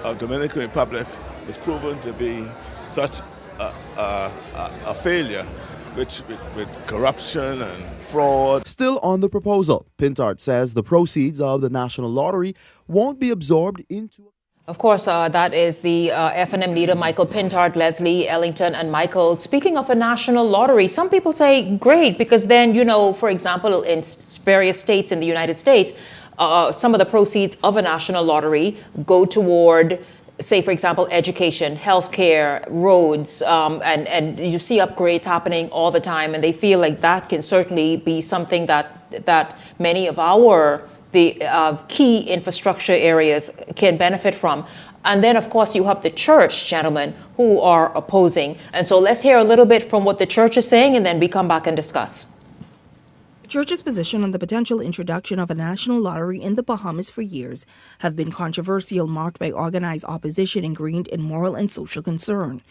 of Dominican Republic was proven to be such a failure with corruption and fraud. Still on the proposal, Pintard says the proceeds of the national lottery won't be absorbed into... Of course, that is the F&M leader, Michael Pintard, Leslie Ellington, and Michael. Speaking of a national lottery, some people say, great, because then, you know, for example, in various states in the United States, some of the proceeds of a national lottery go toward, say, for example, education, healthcare, roads, and you see upgrades happening all the time, and they feel like that can certainly be something that many of the key infrastructure areas can benefit from. And then, of course, you have the church, gentlemen, who are opposing. And so let's hear a little bit from what the church is saying, and then we come back and discuss. The church's position on the potential introduction of a national lottery in the Bahamas for years have been controversial, marked by organized opposition ingrained in moral and social concern.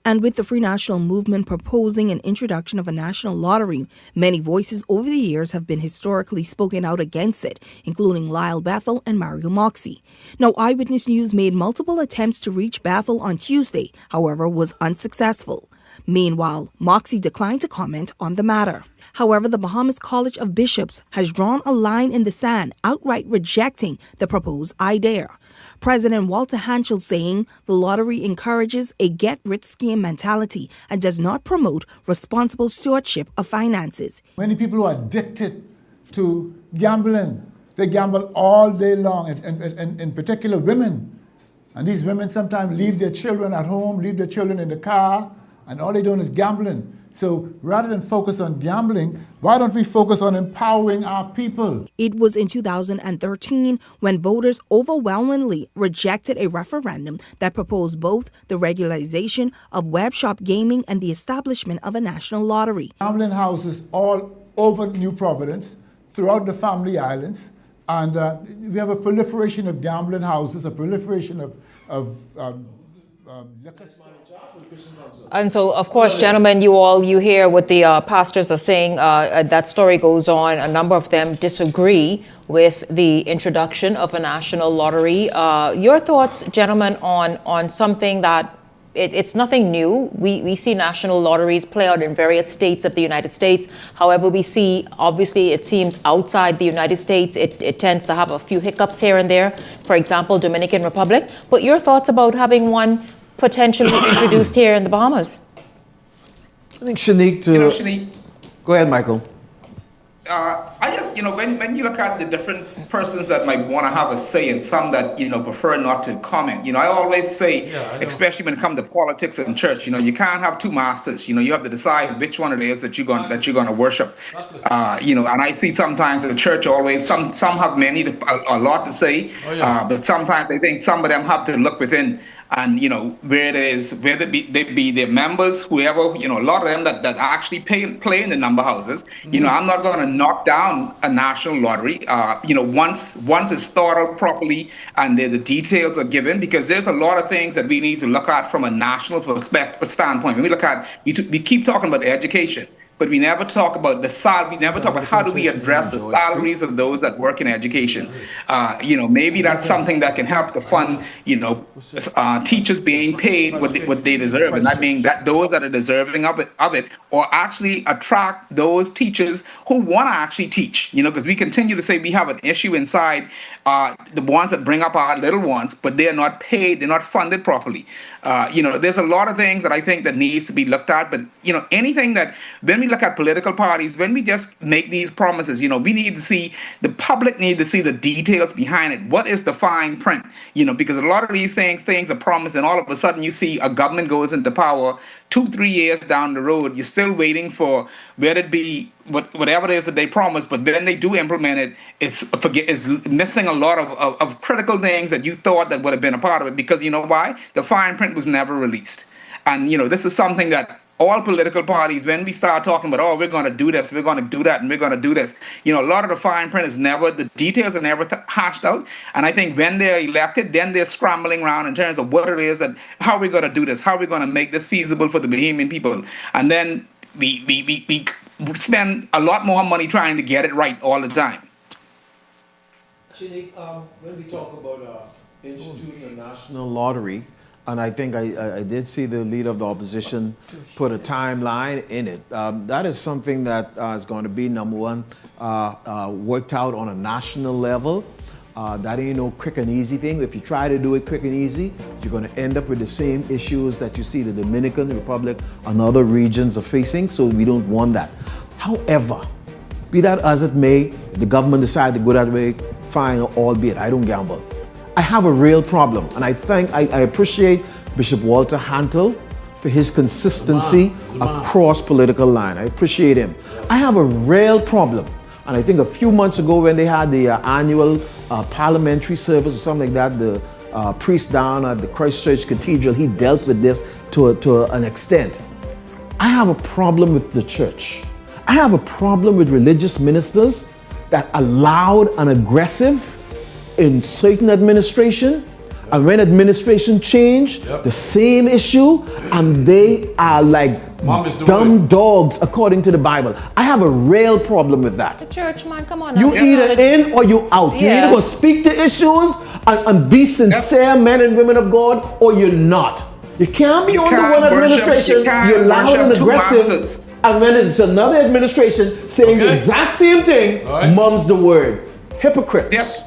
And with the Free National Movement proposing an introduction of a national lottery, many voices over the years have been historically spoken out against it, including Lyle Bethel and Mario Moxie. Now, Eyewitness News made multiple attempts to reach Bethel on Tuesday, however, was unsuccessful. Meanwhile, Moxie declined to comment on the matter. However, the Bahamas College of Bishops has drawn a line in the sand, outright rejecting the proposed idea. President Walter Hanschel saying the lottery encourages a get-rich-scheme mentality and does not promote responsible stewardship of finances. Many people who are addicted to gambling, they gamble all day long, and in particular women. And these women sometimes leave their children at home, leave their children in the car, and all they're doing is gambling. So rather than focus on gambling, why don't we focus on empowering our people? It was in 2013 when voters overwhelmingly rejected a referendum that proposed both the regularization of web shop gaming and the establishment of a national lottery. Gambling houses all over New Providence, throughout the Family Islands, and we have a proliferation of gambling houses, a proliferation of liquor. And so, of course, gentlemen, you hear what the pastors are saying. That story goes on. A number of them disagree with the introduction of a national lottery. Your thoughts, gentlemen, on something that it's nothing new. We see national lotteries play out in various states of the United States. However, we see, obviously, it seems outside the United States, it tends to have a few hiccups here and there. For example, Dominican Republic. But your thoughts about having one potentially introduced here in the Bahamas? I think Shanique Shanique, go ahead, Michael. I just, when you look at the different persons that might want to have a say and some that, prefer not to comment, I always say, especially when it comes to politics and church, you can't have two masters. You have to decide which one it is that you're going to worship. And I see sometimes the church always, some have a lot to say, but sometimes I think some of them have to look within. And where they be their members, whoever, a lot of them that actually play in the number houses. I'm not going to knock down a national lottery. Once it's thought out properly and the details are given, because there's a lot of things that we need to look at from a national standpoint. When we look at, we keep talking about education, but we never talk about the salary. We never talk about how do we address the salaries of those that work in education. Maybe that's something that can help to fund, teachers being paid what they deserve, and that means that those that are deserving of it, or actually attract those teachers who want to actually teach. Because we continue to say we have an issue inside the ones that bring up our little ones, but they are not paid, they're not funded properly. There's a lot of things that I think that needs to be looked at, but anything that when we look at political parties, when we just make these promises, we need to see, the public need to see the details behind it. What is the fine print? Because a lot of these things are promised, and all of a sudden you see a government goes into power 2-3 years down the road, you're still waiting for whether it be whatever it is that they promised, but then they do implement it. It's missing a lot of critical things that you thought that would have been a part of it, because you know why? The fine print was never released. And this is something that all political parties, when we start talking about, we're going to do this, we're going to do that, and we're going to do this, a lot of the fine print is never, the details are never hashed out. And I think when they're elected, then they're scrambling around in terms of what it is that, how are we going to do this? How are we going to make this feasible for the Bahamian people? And then we spend a lot more money trying to get it right all the time. Shanique, when we talk about instituting a national lottery, and I think I did see the leader of the opposition put a timeline in it. That is something that is going to be, number one, worked out on a national level. That ain't no quick and easy thing. If you try to do it quick and easy, you're going to end up with the same issues that you see the Dominican Republic and other regions are facing, so we don't want that. However, be that as it may, if the government decide to go that way, fine, albeit I don't gamble. I have a real problem, and I appreciate Bishop Walter Hantel for his consistency across political line. I appreciate him. I have a real problem, and I think a few months ago when they had the annual parliamentary service or something like that, the priest down at the Christchurch Cathedral, he dealt with this to an extent. I have a problem with the church. I have a problem with religious ministers that are loud and aggressive in certain administration, and when administration change, the same issue, and they are like dumb dogs according to the Bible. I have a real problem with that. The church, man, come on. You either in or you out. You either go speak the issues and be sincere men and women of God, or you're not. You can't be under one administration, you're loud and aggressive, and when it's another administration saying the exact same thing, mum's the word. Hypocrites.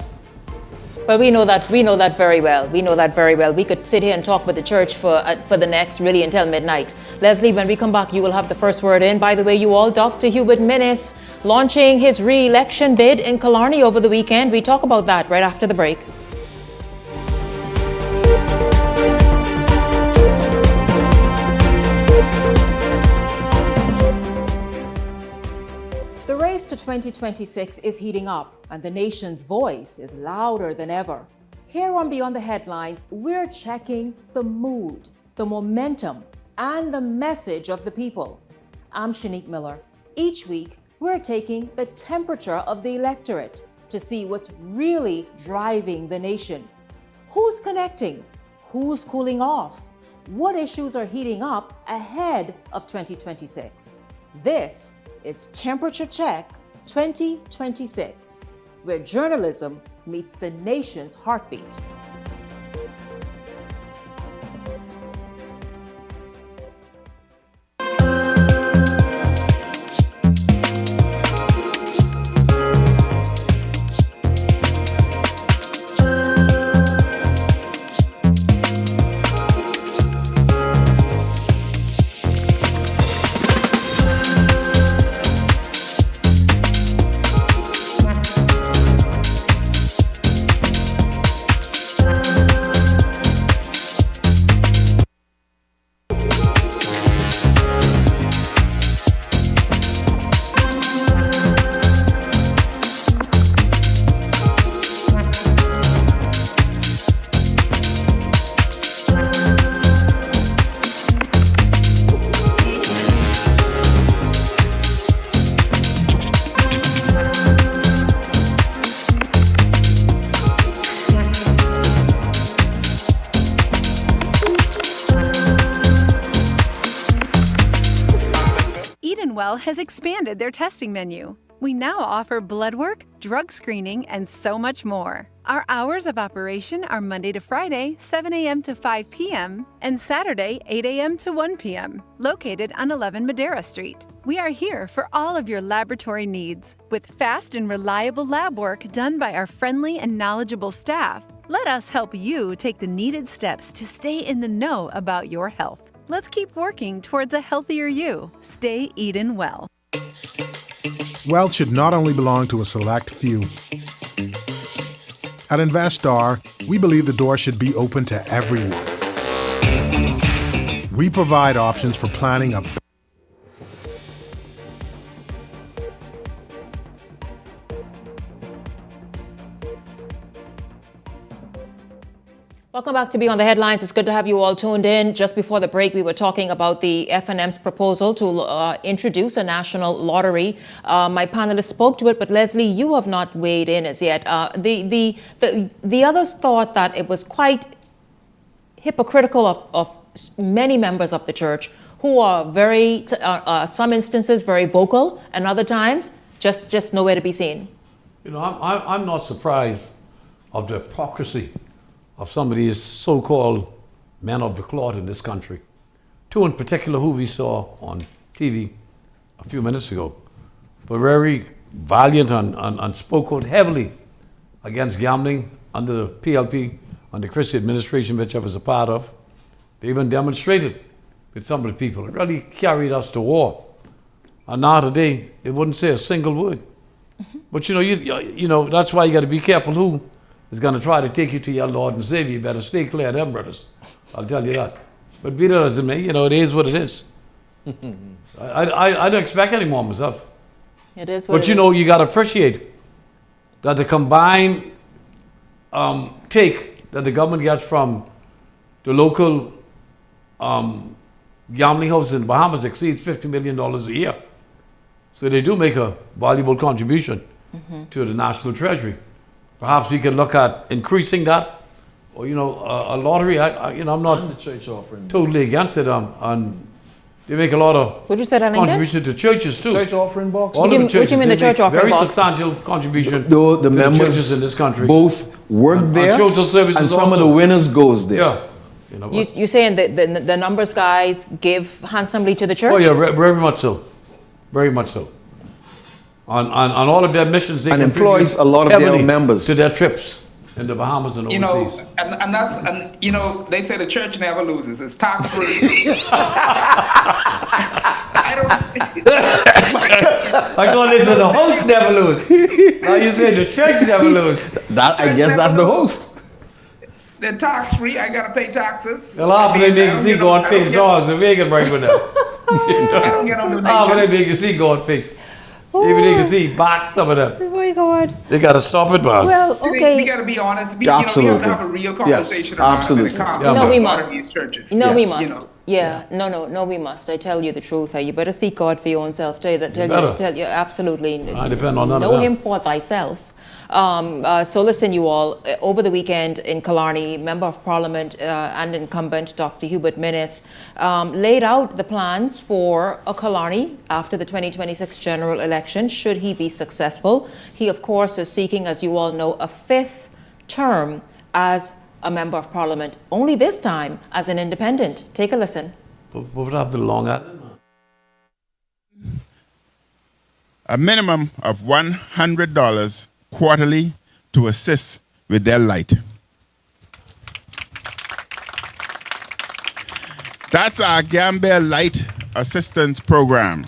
Well, we know that very well. We know that very well. We could sit here and talk with the church for the next, really, until midnight. Leslie, when we come back, you will have the first word in. By the way, you all, Dr. Hubert Minnis launching his re-election bid in Killarney over the weekend. We talk about that right after the break. The race to 2026 is heating up, and the nation's voice is louder than ever. Here on Beyond the Headlines, we're checking the mood, the momentum, and the message of the people. I'm Shanique Miller. Each week, we're taking the temperature of the electorate to see what's really driving the nation. Who's connecting? Who's cooling off? What issues are heating up ahead of 2026? This is Temperature Check 2026, where journalism meets the nation's heartbeat. Has expanded their testing menu. We now offer blood work, drug screening, and so much more. Our hours of operation are Monday to Friday, 7 a.m. to 5 p.m., and Saturday, 8 a.m. to 1 p.m., located on 11 Madera Street. We are here for all of your laboratory needs, with fast and reliable lab work done by our friendly and knowledgeable staff. Let us help you take the needed steps to stay in the know about your health. Let's keep working towards a healthier you. Stay eating well. Wealth should not only belong to a select few. At InvestStar, we believe the door should be open to everyone. We provide options for planning a Welcome back to Beyond the Headlines. It's good to have you all tuned in. Just before the break, we were talking about the FNM's proposal to introduce a national lottery. My panelists spoke to it, but Leslie, you have not weighed in as yet. The others thought that it was quite hypocritical of many members of the church who are very, some instances, very vocal, and other times just nowhere to be seen. You know, I'm not surprised of the hypocrisy of some of these so-called men of the cloth in this country. Two in particular who we saw on TV a few minutes ago were very valiant and spoke out heavily against gambling under the PLP, under the Christie administration, which I was a part of. They even demonstrated with some of the people. It really carried us to war. And now today, they wouldn't say a single word. But you know, that's why you got to be careful who is going to try to take you to your Lord and Savior. You better stay clear of them, brothers. I'll tell you that. But be that as it may, you know, it is what it is. I don't expect any more myself. It is what it is. But you know, you got to appreciate that the combined take that the government gets from the local gambling houses in the Bahamas exceeds $50 million a year. So they do make a valuable contribution to the national treasury. Perhaps we could look at increasing that, or a lottery. I'm not the church offering totally against it. And they make a lot of Would you say that contribution to churches too. Church offering box. All of the churches, what do you mean the church offering very box? substantial contribution Though the to members the churches in this country. both work there, social services and some of also. the winners goes there. Yeah. You saying the numbers guys give handsomely to the church? Oh yeah, very much so. Very much so. On all of their missions, they and contribute employs a lot of their heavily members to their trips in the Bahamas and overseas. And they say the church never loses. It's tax free. I thought they said the host never lose. Now you say the church never lose. That I guess that's the host. They're tax free. I gotta pay taxes. Well, after they make you see go on face dollars, and we can break with them. I don't get on donations. After they make you see go on face. Even they can see back some of them. Oh my God. They got to stop it, man. Well, okay. We got to be honest. We have to have a real conversation Yes, around absolutely. No, we must. these churches. No, we Yes. must. You know. Yeah, no, we must. I tell you the truth. You better seek God for your own self. Tell you, absolutely. I depend on none of Know that. Him for thyself. So listen, you all. Over the weekend in Killarney, Member of Parliament and incumbent Dr. Hubert Minnis laid out the plans for a Killarney after the 2026 general election. Should he be successful, he of course is seeking, as you all know, a 5th term as a Member of Parliament, only this time as an independent. Take a listen. What would have the long ad? A minimum of $100 quarterly to assist with their light. That's our Gambia Light Assistance Program.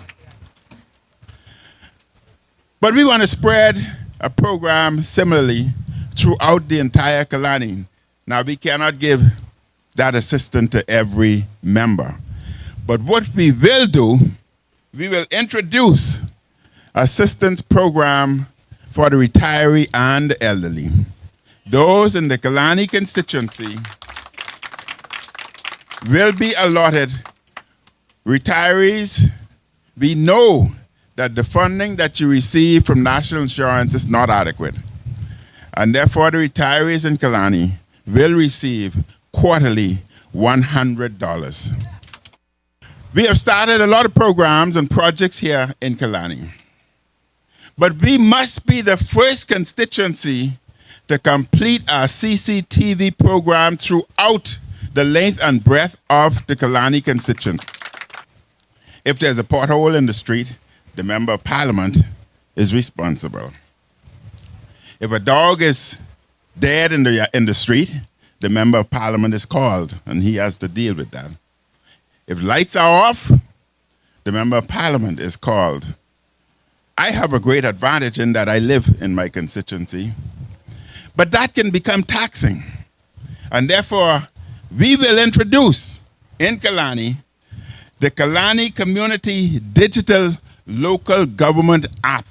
But we want to spread a program similarly throughout the entire Killarney. Now, we cannot give that assistance to every member. But what we will do, we will introduce assistance program for the retiree and the elderly. Those in the Killarney constituency will be allotted retirees. We know that the funding that you receive from national insurance is not adequate. And therefore, the retirees in Killarney will receive quarterly $100. We have started a lot of programs and projects here in Killarney. But we must be the first constituency to complete our CCTV program throughout the length and breadth of the Killarney constituency. If there's a pothole in the street, the Member of Parliament is responsible. If a dog is dead in the street, the Member of Parliament is called, and he has to deal with that. If lights are off, the Member of Parliament is called. I have a great advantage in that I live in my constituency, but that can become taxing. And therefore, we will introduce in Killarney the Killarney Community Digital Local Government App.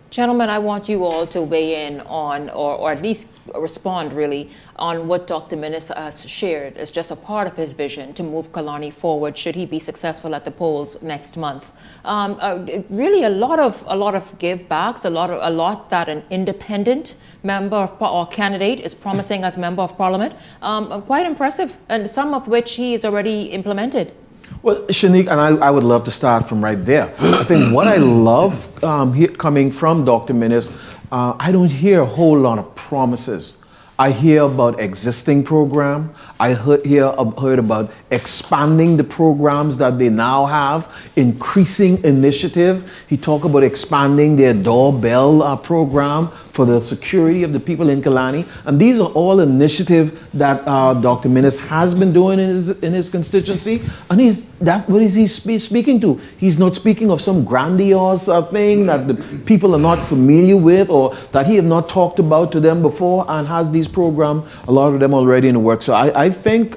Gentlemen, I want you all to weigh in on, or at least respond really, on what Dr. Minnis has shared as just a part of his vision to move Killarney forward should he be successful at the polls next month. Really a lot of give backs, a lot that an independent member of, or candidate is promising as Member of Parliament. Quite impressive, and some of which he has already implemented. Well, Shanique, and I would love to start from right there. I think what I love coming from Dr. Minnis, I don't hear a whole lot of promises. I hear about existing program. I heard about expanding the programs that they now have, increasing initiative. He talked about expanding their doorbell program for the security of the people in Killarney. And these are all initiatives that Dr. Minnis has been doing in his constituency. And what is he speaking to? He's not speaking of some grandiose thing that the people are not familiar with or that he have not talked about to them before, and has these programs, a lot of them already in the work. So I think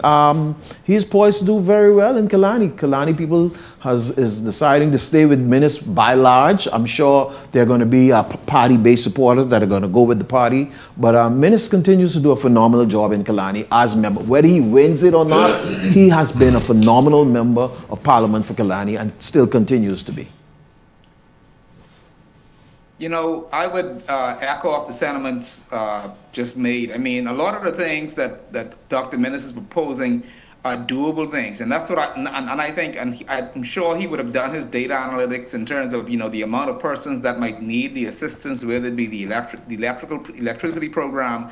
he's poised to do very well in Killarney. Killarney people is deciding to stay with Minnis by large. I'm sure there are going to be party-based supporters that are going to go with the party. But Minnis continues to do a phenomenal job in Killarney as member. Whether he wins it or not, he has been a phenomenal member of Parliament for Killarney and still continues to be. You know, I would echo off the sentiments just made. I mean, a lot of the things that Dr. Minnis is proposing are doable things, and that's what I think, and I'm sure he would have done his data analytics in terms of, you know, the amount of persons that might need the assistance, whether it be the electricity program,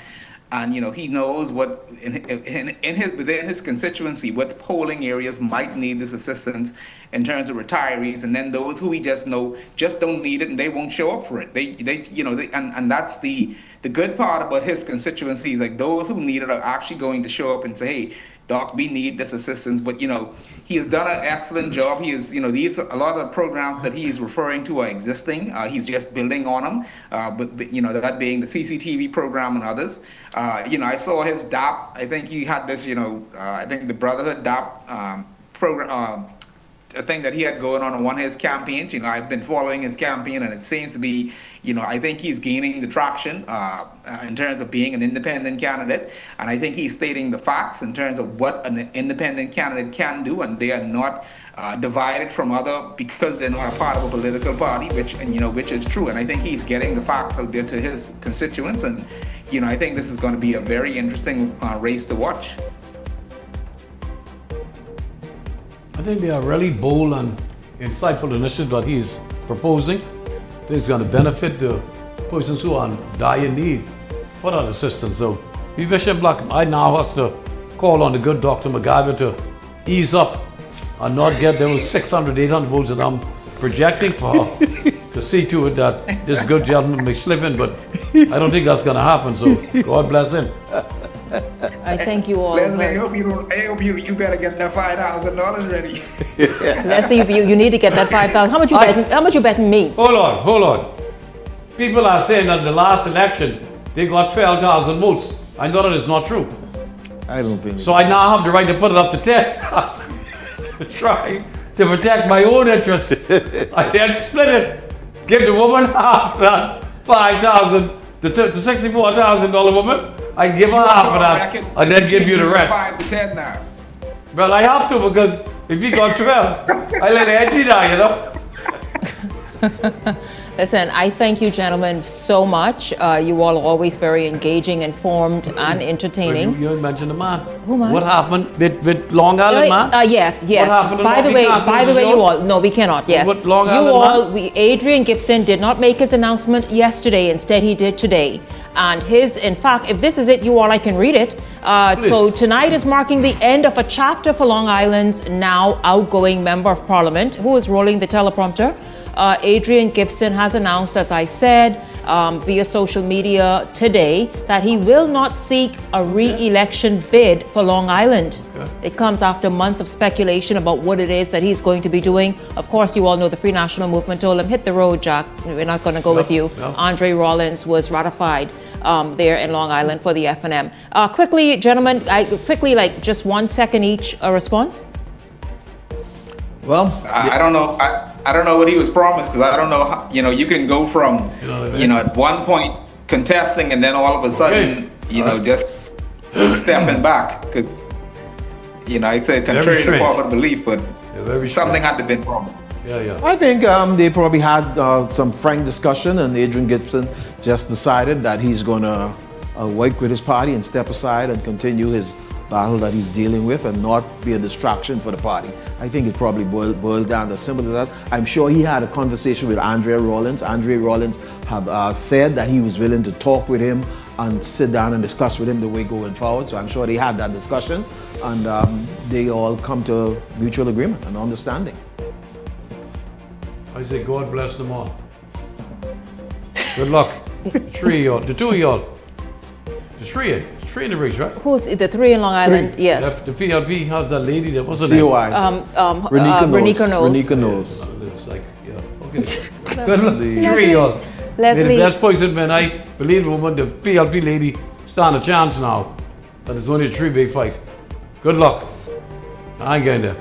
and, you know, he knows what within his constituency what polling areas might need this assistance in terms of retirees, and then those who we just know just don't need it and they won't show up for it. And that's the good part about his constituencies. Like, those who need it are actually going to show up and say, hey, Doc, we need this assistance. But, you know, he has done an excellent job. He is, you know, a lot of the programs that he is referring to are existing. He's just building on them. But you know, that being the CCTV program and others. You know, I saw his DAP. I think he had this, you know, I think the Brotherhood DAP program, thing that he had going on one of his campaigns. I've been following his campaign, and it seems to be, I think he's gaining the traction in terms of being an independent candidate. And I think he's stating the facts in terms of what an independent candidate can do, and they are not divided from other because they're not a part of a political party, which is true. And I think he's getting the facts out there to his constituents, and I think this is going to be a very interesting race to watch. I think they are really bold and insightful initiatives that he's proposing. I think it's going to benefit the persons who are in dire need for that assistance. So we wish him luck. I now have to call on the good Dr. MacGyver to ease up and not get those 600, 800 votes that I'm projecting for her to see to it that this good gentleman may slip in, but I don't think that's going to happen, so God bless him. I thank you all. Leslie, I hope you better get that $5,000 ready. Leslie, you need to get that 5,000. How much you betting me? Hold on. People are saying that in the last election they got 12,000 votes. I know that is not true. I don't think so. I now have the right to put it up to 10,000 to try to protect my own interests. I then split it, give the woman half of that 5,000, the $64,000 woman. I give her half of that, and then give you the rest. 5 to 10 now. Well, I have to, because if you got 12, I let it edgy now, Listen, I thank you, gentlemen, so much. You all are always very engaging, informed, and entertaining. You mentioned the man. Who, man? What happened with Long Island, man? Yes. What happened? By the way, you all, no, we cannot. Yes, what Long Island, Adrian Gibson did not make his announcement yesterday. Instead, he did today. And in fact, if this is it, you all, I can read it. So tonight is marking the end of a chapter for Long Island's now outgoing Member of Parliament, who is rolling the teleprompter. Adrian Gibson has announced, as I said, via social media today, that he will not seek a re-election bid for Long Island. It comes after months of speculation about what it is that he's going to be doing. Of course, you all know the Free National Movement told him, hit the road, Jack. We're not going to go with you. Andre Rollins was ratified there in Long Island for the FNM. Quickly, gentlemen, like just 1 second each, a response. Well, I don't know. I don't know what he was promised, because I don't know how, you can go from, at one point contesting and then all of a sudden, just stepping back. Because, I'd say contrary to popular belief, but something had to be promised. I think they probably had some frank discussion, and Adrian Gibson just decided that he's going to work with his party and step aside and continue his battle that he's dealing with and not be a distraction for the party. I think it probably boiled down to simple as that. I'm sure he had a conversation with Andre Rollins. Andre Rollins have said that he was willing to talk with him and sit down and discuss with him the way going forward. So I'm sure they had that discussion, and they all come to mutual agreement and understanding. I say God bless them all. Good luck. The two of y'all. The three in the race, right? Who's the three in Long Island? Yes. The PLP has that lady that was her COI. Renika Knowles. Renika Knowles. It's like, okay. Good luck. Three of y'all. Leslie. May the best person, man. I believe the woman, the PLP lady, stand a chance now. That it's only a 3-way fight. Good luck. I ain't getting there.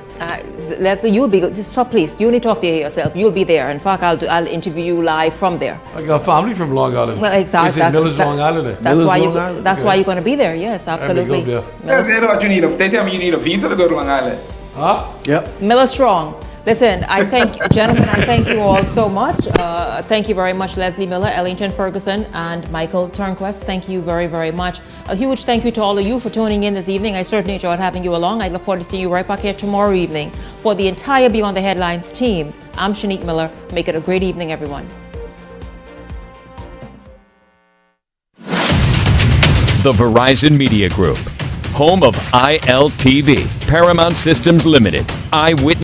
Leslie, you'll be good. Just stop, please. You only talk to yourself. You'll be there. In fact, I'll interview you live from there. I got family from Long Island. Well, exactly. Long Island. That's why you're going to be there. Yes, absolutely. They tell me you need a visa to go to Long Island. Huh? Yep. Miller Strong. Listen, gentlemen, I thank you all so much. Thank you very much, Leslie Miller, Ellington Ferguson, and Michael Turnquest. Thank you very, very much. A huge thank you to all of you for tuning in this evening. I certainly enjoyed having you along. I look forward to seeing you right back here tomorrow evening. For the entire Beyond the Headlines team, I'm Shanique Miller. Make it a great evening, everyone. The Verizon Media Group, home of ILTV, Paramount Systems Limited, Eyewitness.